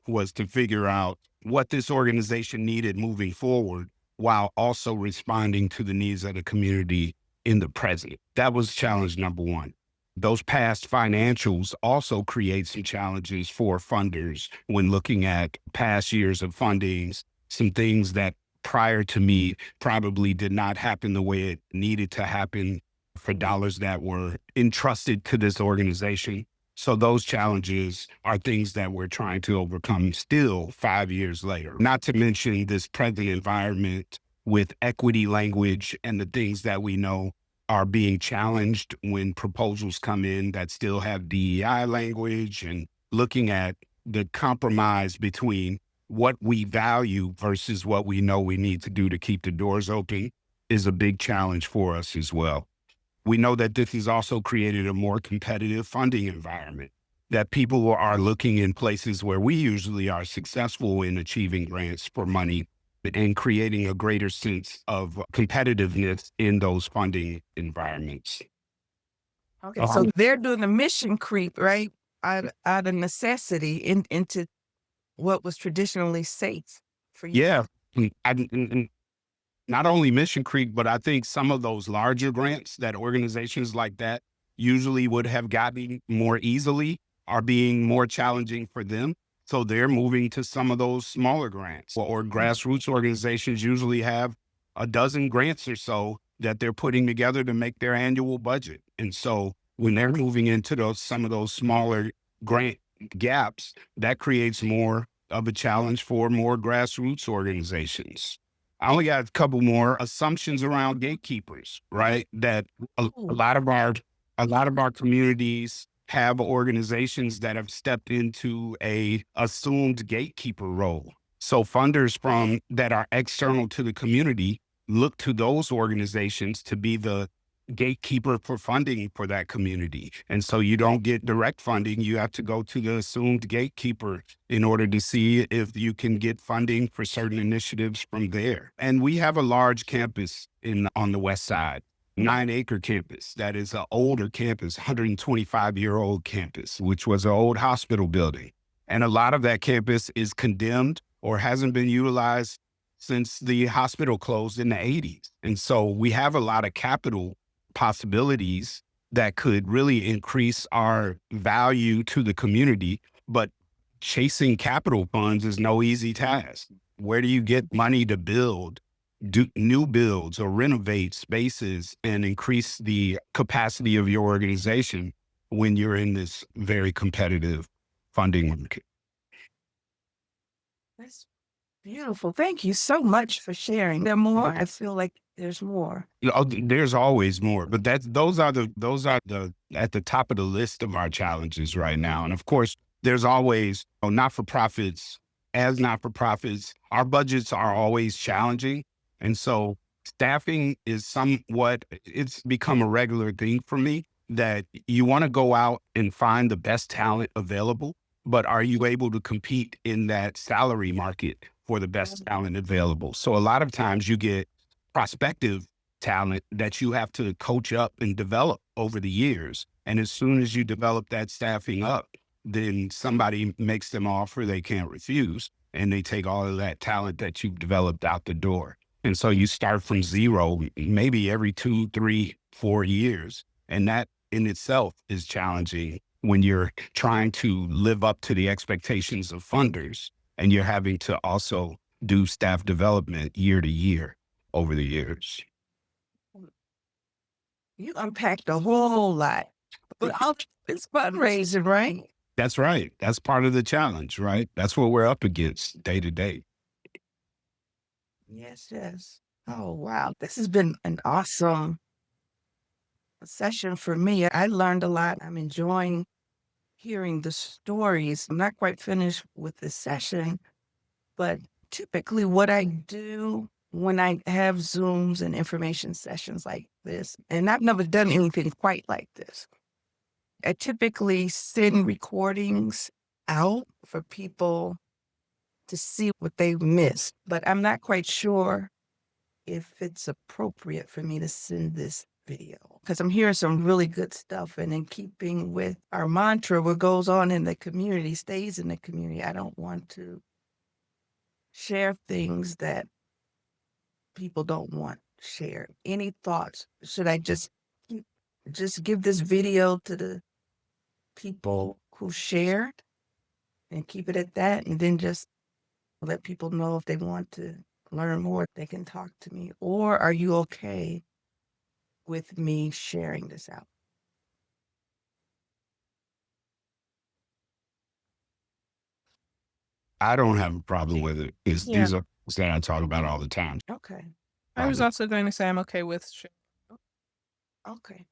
was to figure out what this organization needed moving forward while also responding to the needs of the community in the present. That was challenge number one. Those past financials also create some challenges for funders when looking at past years of fundings, some things that prior to me probably did not happen the way it needed to happen for dollars that were entrusted to this organization. So those challenges are things that we're trying to overcome still 5 years later. Not to mention this present environment with equity language and the things that we know are being challenged when proposals come in that still have DEI language, and looking at the compromise between what we value versus what we know we need to do to keep the doors open is a big challenge for us as well. We know that this has also created a more competitive funding environment, that people are looking in places where we usually are successful in achieving grants for money and creating a greater sense of competitiveness in those funding environments. Okay, so they're doing the mission creep, right? Out of necessity into what was traditionally safe for you. Yeah. And not only mission creep, but I think some of those larger grants that organizations like that usually would have gotten more easily are being more challenging for them. So they're moving to some of those smaller grants, or grassroots organizations usually have a dozen grants or so that they're putting together to make their annual budget. And so when they're moving into some of those smaller grant gaps, that creates more of a challenge for more grassroots organizations. I only got a couple more assumptions around gatekeepers, right? That a lot of our communities have organizations that have stepped into a assumed gatekeeper role. So funders that are external to the community look to those organizations to be the gatekeeper for funding for that community. And so you don't get direct funding. You have to go to the assumed gatekeeper in order to see if you can get funding for certain initiatives from there. And we have a large campus on the West Side, 9-acre campus. That is an older campus, 125-year-old campus, which was an old hospital building. And a lot of that campus is condemned or hasn't been utilized since the hospital closed in the 80s. And so we have a lot of capital possibilities that could really increase our value to the community, but chasing capital funds is no easy task. Where do you get money to do new builds or renovate spaces and increase the capacity of your organization when you're in this very competitive funding market? That's beautiful. Thank you so much for sharing. There more? I feel like there's more. There's always more, but those are the at the top of the list of our challenges right now. And of course, there's always not-for-profits. As not-for-profits, our budgets are always challenging. And so staffing is it's become a regular thing for me, that you want to go out and find the best talent available, but are you able to compete in that salary market for the best talent available? So a lot of times you get prospective talent that you have to coach up and develop over the years. And as soon as you develop that staffing up, then somebody makes them an offer they can't refuse, and they take all of that talent that you've developed out the door. And so you start from zero, maybe every 2, 3, 4 years. And that in itself is challenging when you're trying to live up to the expectations of funders, and you're having to also do staff development year to year over the years. You unpacked a whole lot. But all it's fundraising, right? That's right. That's part of the challenge, right? That's what we're up against day to day. Yes, yes. Oh, wow. This has been an awesome session for me. I learned a lot. I'm enjoying hearing the stories. I'm not quite finished with this session, but typically what I do when I have Zooms and information sessions like this, and I've never done anything quite like this, I typically send recordings out for people to see what they missed, but I'm not quite sure if it's appropriate for me to send this video because I'm hearing some really good stuff. And in keeping with our mantra, what goes on in the community stays in the community. I don't want to share things that people don't want shared. Any thoughts? Should I just give this video to the people who shared and keep it at that, and then just let people know if they want to learn more, they can talk to me? Or are you okay with me sharing this out? I don't have a problem with it. Yeah. These are things that I talk about all the time. Okay. I was also going to say I'm okay with Okay.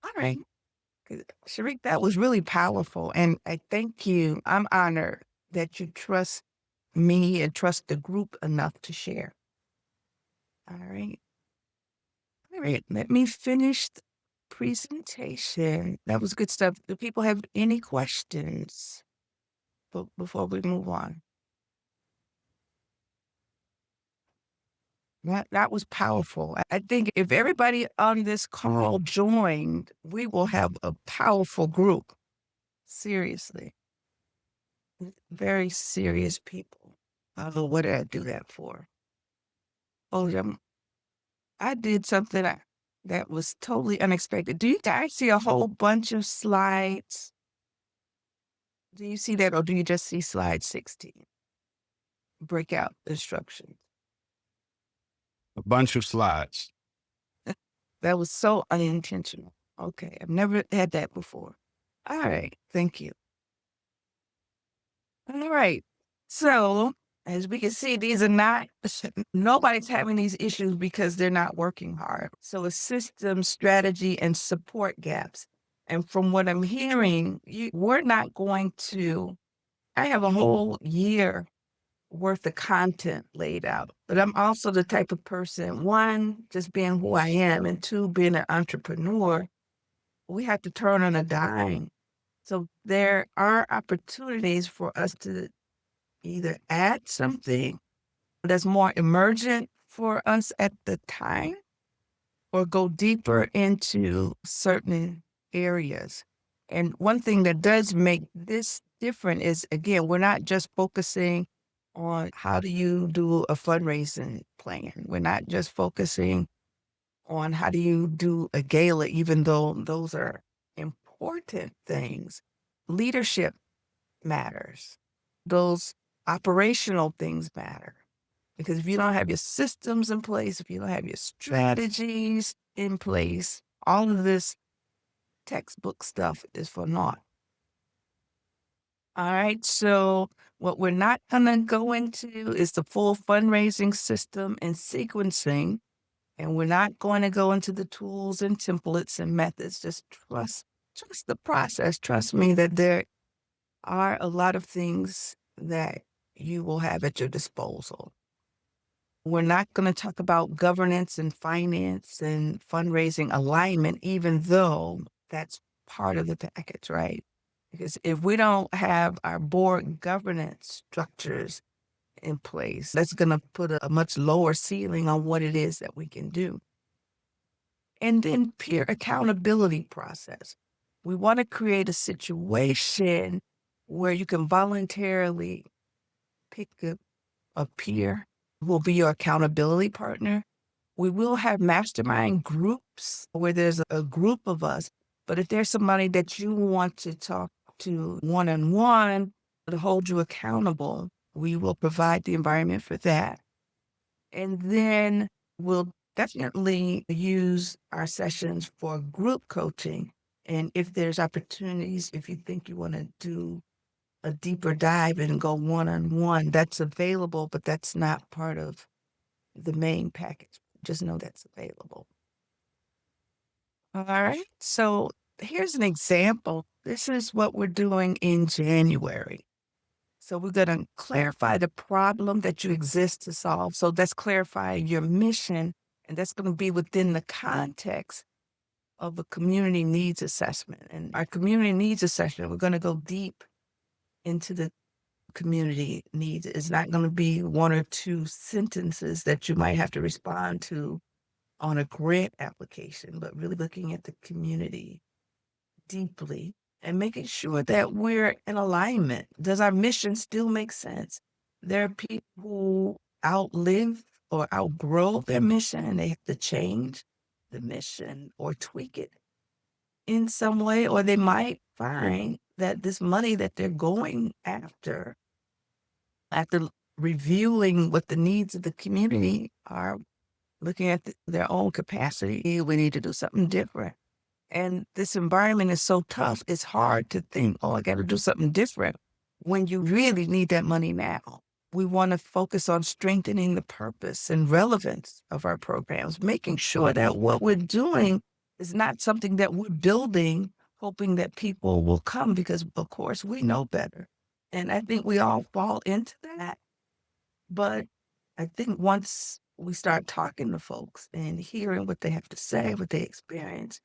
All right. Good. Sharik, that was really powerful. And I thank you. I'm honored that you trust me and trust the group enough to share. All right. All right. Let me finish the presentation. That was good stuff. Do people have any questions before we move on? That was powerful. I think if everybody on this call joined, we will have a powerful group. Seriously. Very serious people. Oh, what did I do that for? Oh, I did something that was totally unexpected. Do you guys see a whole bunch of slides? Do you see that, or do you just see slide 16? Breakout instructions. A bunch of slides. That was so unintentional. Okay, I've never had that before. All right, thank you. All right. So, as we can see, these are not, nobody's having these issues because they're not working hard. So, it's system, strategy, and support gaps. And from what I'm hearing, we're not going to, I have a whole year worth of content laid out. But I'm also the type of person, one, just being who I am, and two, being an entrepreneur, we have to turn on a dime. So there are opportunities for us to either add something that's more emergent for us at the time or go deeper into certain areas. And one thing that does make this different is, again, we're not just focusing on how do you do a fundraising plan. We're not just focusing on how do you do a gala, even though those are important things. Leadership matters. Those operational things matter. Because if you don't have your systems in place, if you don't have your strategies in place, all of this textbook stuff is for naught. All right, so what we're not going to go into is the full fundraising system and sequencing. And we're not going to go into the tools and templates and methods. Just trust the process. Trust me that there are a lot of things that you will have at your disposal. We're not going to talk about governance and finance and fundraising alignment, even though that's part of the package, right? Because if we don't have our board governance structures in place, that's going to put a much lower ceiling on what it is that we can do. And then peer accountability process. We want to create a situation where you can voluntarily pick a peer who will be your accountability partner. We will have mastermind groups where there's a group of us, but if there's somebody that you want to talk to one-on-one to hold you accountable, we will provide the environment for that. And then we'll definitely use our sessions for group coaching. And if there's opportunities, if you think you want to do a deeper dive and go one-on-one, that's available, but that's not part of the main package. Just know that's available. All right. So here's an example. This is what we're doing in January. So we're going to clarify the problem that you exist to solve. So that's clarifying your mission, and that's going to be within the context of a community needs assessment. And our community needs assessment, we're going to go deep into the community needs. It's not going to be one or two sentences that you might have to respond to on a grant application, but really looking at the community deeply and making sure that we're in alignment. Does our mission still make sense? There are people who outlive or outgrow their mission and they have to change the mission or tweak it in some way, or they might find that this money that they're going after reviewing what the needs of the community are, looking at their own capacity, we need to do something different. And this environment is so tough, it's hard to think, oh, I got to do something different when you really need that money now. We want to focus on strengthening the purpose and relevance of our programs, making sure that what we're doing is not something that we're building, hoping that people will come because, of course, we know better. And I think we all fall into that. But I think once we start talking to folks and hearing what they have to say, what they experience,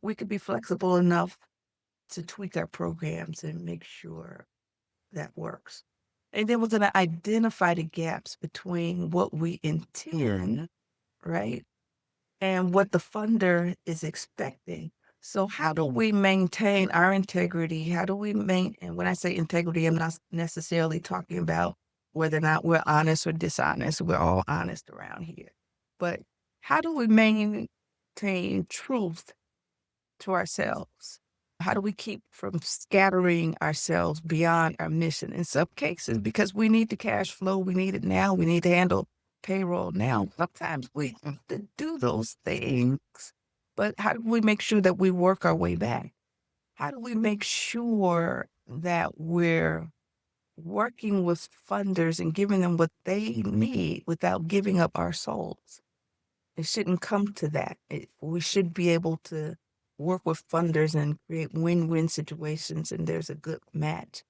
we could be flexible enough to tweak our programs and make sure that works. And then we're going to identify the gaps between what we intend, right, and what the funder is expecting. So how do we maintain our integrity? How do we and when I say integrity, I'm not necessarily talking about whether or not we're honest or dishonest. We're all honest around here. But how do we maintain truth to ourselves? How do we keep from scattering ourselves beyond our mission? In some cases, because we need the cash flow, we need it now, we need to handle payroll now. Sometimes we have to do those things, but how do we make sure that we work our way back? How do we make sure that we're working with funders and giving them what they need without giving up our souls? It shouldn't come to that. We should be able to work with funders and create win-win situations, and there's a good match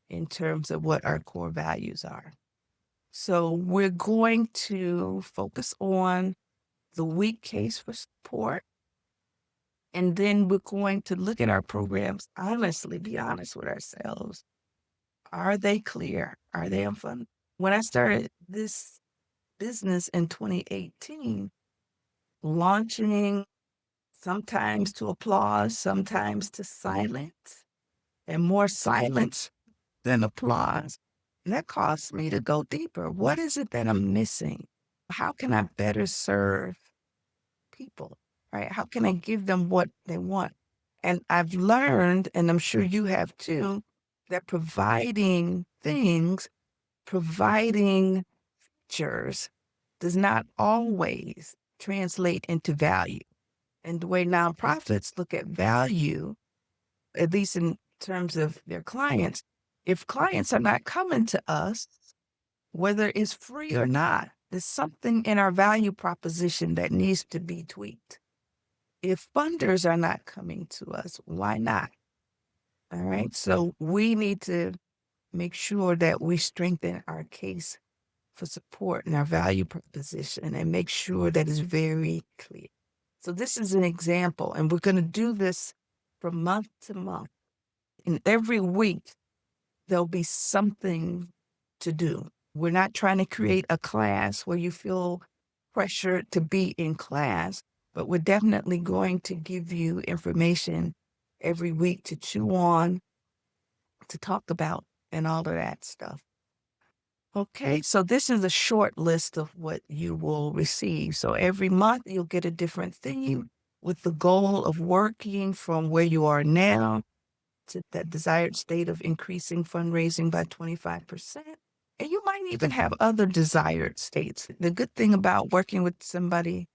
in terms of what our core values are. So we're going to focus on the weak case for support, and then we're going to look at our programs honestly, be honest with ourselves. Are they clear? Are they fun? When I started this business in 2018, launching sometimes to applause, sometimes to silence, and more silence than applause. And that caused me to go deeper. What is it that I'm missing? How can I better serve people, right? How can I give them what they want? And I've learned, and I'm sure you have too, that providing features does not always translate into value. And the way nonprofits look at value, at least in terms of their clients, if clients are not coming to us, whether it's free or not, there's something in our value proposition that needs to be tweaked. If funders are not coming to us, why not? All right. So we need to make sure that we strengthen our case for support and our value proposition and make sure that it's very clear. So this is an example, and we're going to do this from month to month. And every week, there'll be something to do. We're not trying to create a class where you feel pressured to be in class, but we're definitely going to give you information every week to chew on, to talk about, and all of that stuff. Okay, so this is a short list of what you will receive. So every month you'll get a different theme with the goal of working from where you are now to that desired state of increasing fundraising by 25%. And you might even have other desired states. The good thing about working with somebody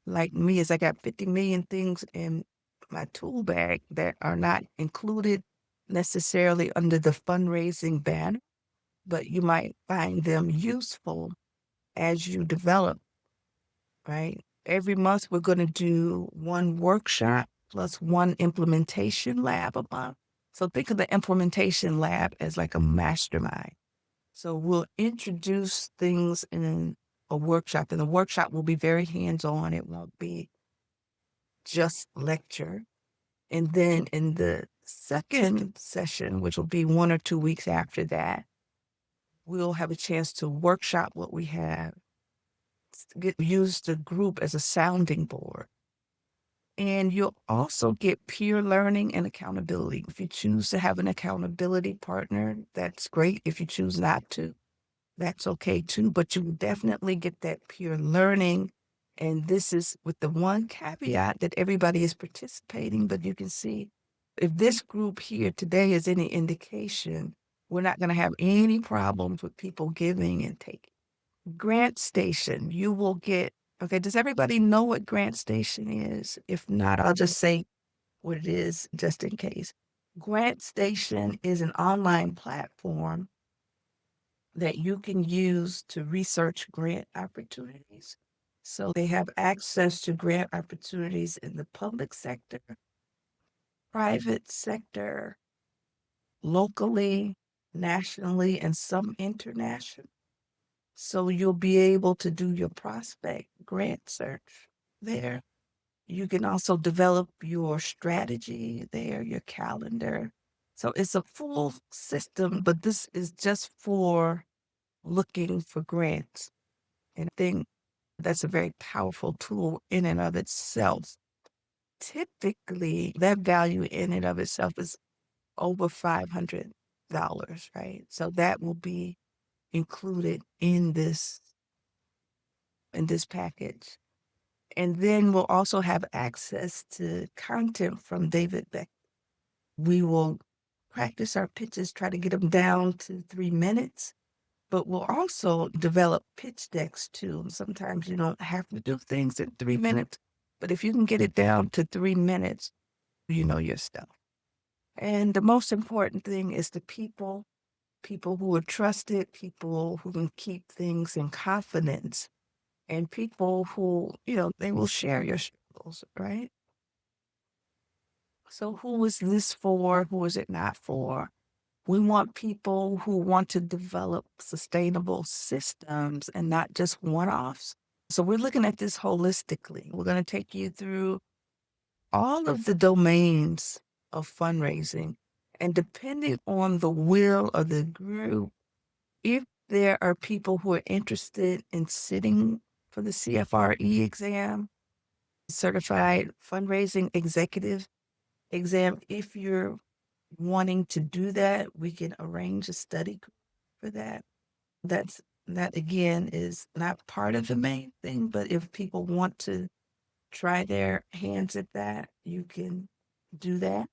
like me is I got 50 million things in my tool bag that are not included necessarily under the fundraising banner, but you might find them useful as you develop, right? Every month we're going to do one workshop plus one implementation lab a month. So think of the implementation lab as like a mastermind. So we'll introduce things in a workshop, and the workshop will be very hands-on. It won't be just lecture. And then in the second session, which will be 1 or 2 weeks after that, we'll have a chance to workshop what we have, use the group as a sounding board. And you'll also get peer learning and accountability. If you choose to have an accountability partner, that's great. If you choose not to, that's okay too. But you will definitely get that peer learning. And this is with the one caveat that everybody is participating, but you can see if this group here today is any indication, we're not going to have any problems with people giving and taking. Grant Station, you will get, okay, does everybody know what Grant Station is? If not, I'll just say what it is just in case. Grant Station is an online platform that you can use to research grant opportunities. So they have access to grant opportunities in the public sector, private sector, locally, nationally, and some international. So you'll be able to do your prospect grant search there. You can also develop your strategy there, your calendar. So it's a full system, but this is just for looking for grants. And I think that's a very powerful tool in and of itself. Typically, that value in and of itself is over $500, right? So that will be included in this package. And then we'll also have access to content from David Beck. We will practice our pitches, try to get them down to 3 minutes, but we'll also develop pitch decks too. Sometimes you don't have to do things in 3 minutes, but if you can get it down to 3 minutes, you know your stuff. And the most important thing is the people who are trusted, people who can keep things in confidence, and people who, they will share your struggles, right? So who is this for? Who is it not for? We want people who want to develop sustainable systems and not just one-offs. So we're looking at this holistically. We're going to take you through all of the domains of fundraising. And depending on the will of the group, if there are people who are interested in sitting for the CFRE exam, Certified Fundraising Executive exam, if you're wanting to do that, we can arrange a study group for that. That again is not part of the main thing, but if people want to try their hands at that, you can do that.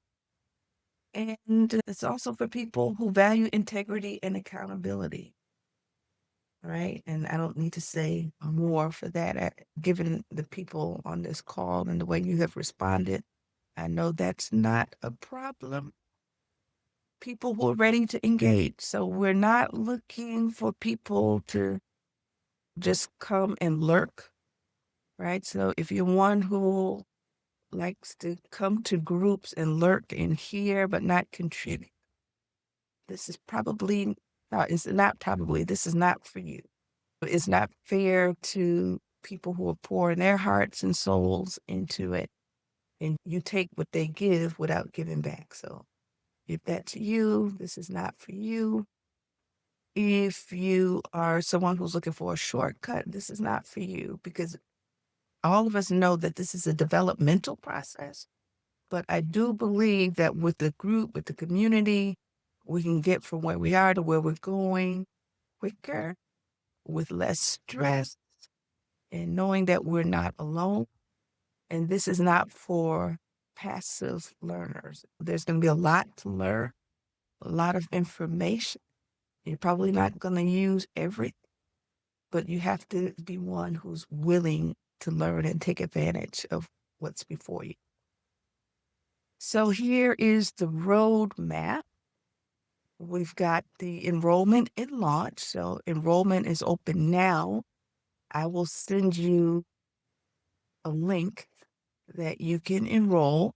And it's also for people who value integrity and accountability, right? And I don't need to say more for that. Given the people on this call and the way you have responded, I know that's not a problem. People who are ready to engage. So we're not looking for people to just come and lurk, right? So if you're one who likes to come to groups and lurk and hear but not contribute, this is probably, no, it's not probably, this is not for you. It's not fair to people who are pouring their hearts and souls into it, and you take what they give without giving back. So if that's you, this is not for you. If you are someone who's looking for a shortcut, this is not for you, because all of us know that this is a developmental process. But I do believe that with the group, with the community, we can get from where we are to where we're going quicker, with less stress, and knowing that we're not alone. And this is not for passive learners. There's going to be a lot to learn, a lot of information. You're probably not going to use everything, but you have to be one who's willing to learn and take advantage of what's before you. So here is the roadmap. We've got the enrollment and launch. So enrollment is open now. I will send you a link that you can enroll.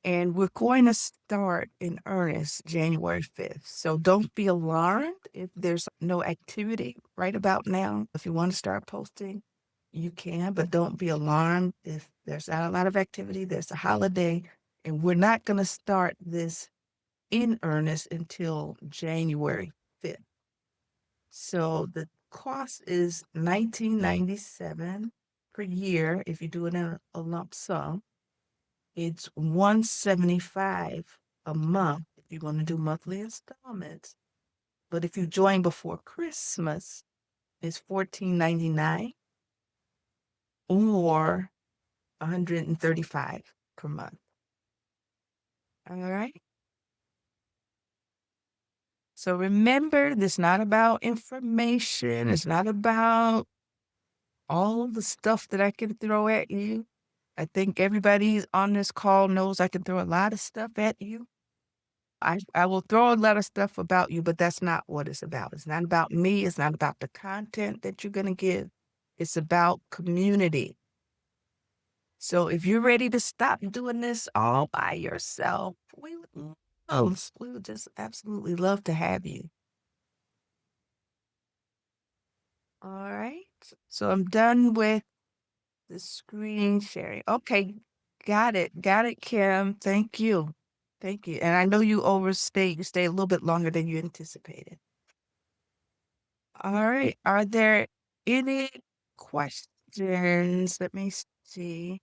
And we're going to start in earnest January 5th. So don't be alarmed if there's no activity right about now. If you want to start posting, you can, but don't be alarmed if there's not a lot of activity. There's a holiday, and we're not going to start this in earnest until January 5th. So the cost is $19.97 per year if you do it in a lump sum. It's $175 a month if you're going to do monthly installments. But if you join before Christmas, it's $14.99 or $135 per month. All right. So remember, this is not about information. It's not about all the stuff that I can throw at you. I think everybody on this call knows I can throw a lot of stuff at you. I will throw a lot of stuff about you, but that's not what it's about. It's not about me. It's not about the content that you're going to give. It's about community. So if you're ready to stop doing this all by yourself, we would just absolutely love to have you. All right. So I'm done with the screen sharing. Okay. Got it. Got it, Kim. Thank you. Thank you. And I know you overstayed. You stayed a little bit longer than you anticipated. All right. Are there any questions? Let me see.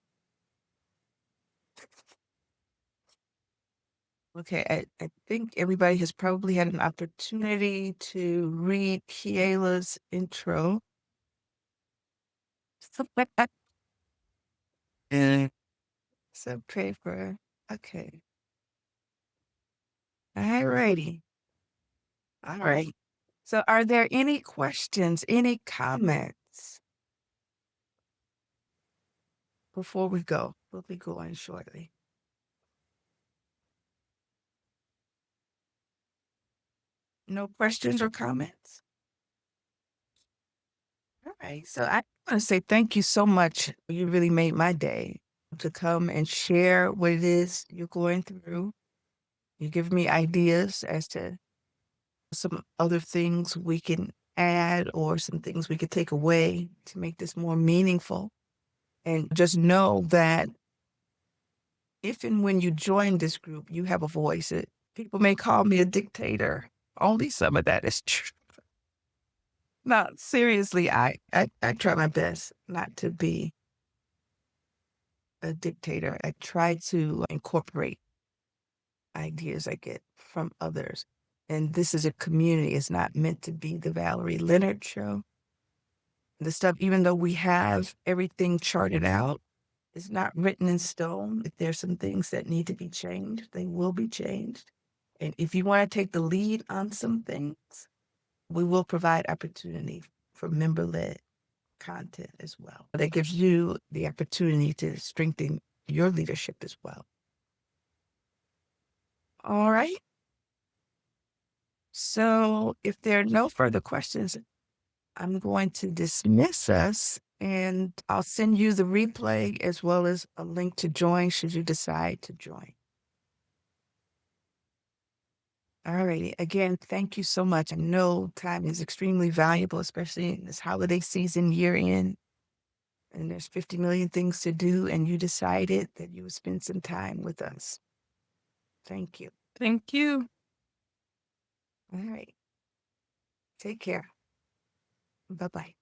Okay, I think everybody has probably had an opportunity to read Kiela's intro. And so paper. Okay. All righty. All right. So are there any questions, any comments before we go? We'll be going shortly. No questions or comments? All right. So I want to say thank you so much. You really made my day to come and share what it is you're going through. You give me ideas as to some other things we can add or some things we could take away to make this more meaningful. And just know that if and when you join this group, you have a voice. People may call me a dictator. Only some of that is true. No, seriously, I try my best not to be a dictator. I try to incorporate ideas I get from others. And this is a community. It's not meant to be the Valerie Leonard show. The stuff, even though we have everything charted out, it's not written in stone. If there's some things that need to be changed, they will be changed. And if you want to take the lead on some things, we will provide opportunity for member-led content as well. That gives you the opportunity to strengthen your leadership as well. All right. So if there are no further questions, I'm going to dismiss us and I'll send you the replay as well as a link to join should you decide to join. All righty. Again, thank you so much. I know time is extremely valuable, especially in this holiday season, year end. And there's 50 million things to do, and you decided that you would spend some time with us. Thank you. Thank you. All right. Take care. Bye-bye.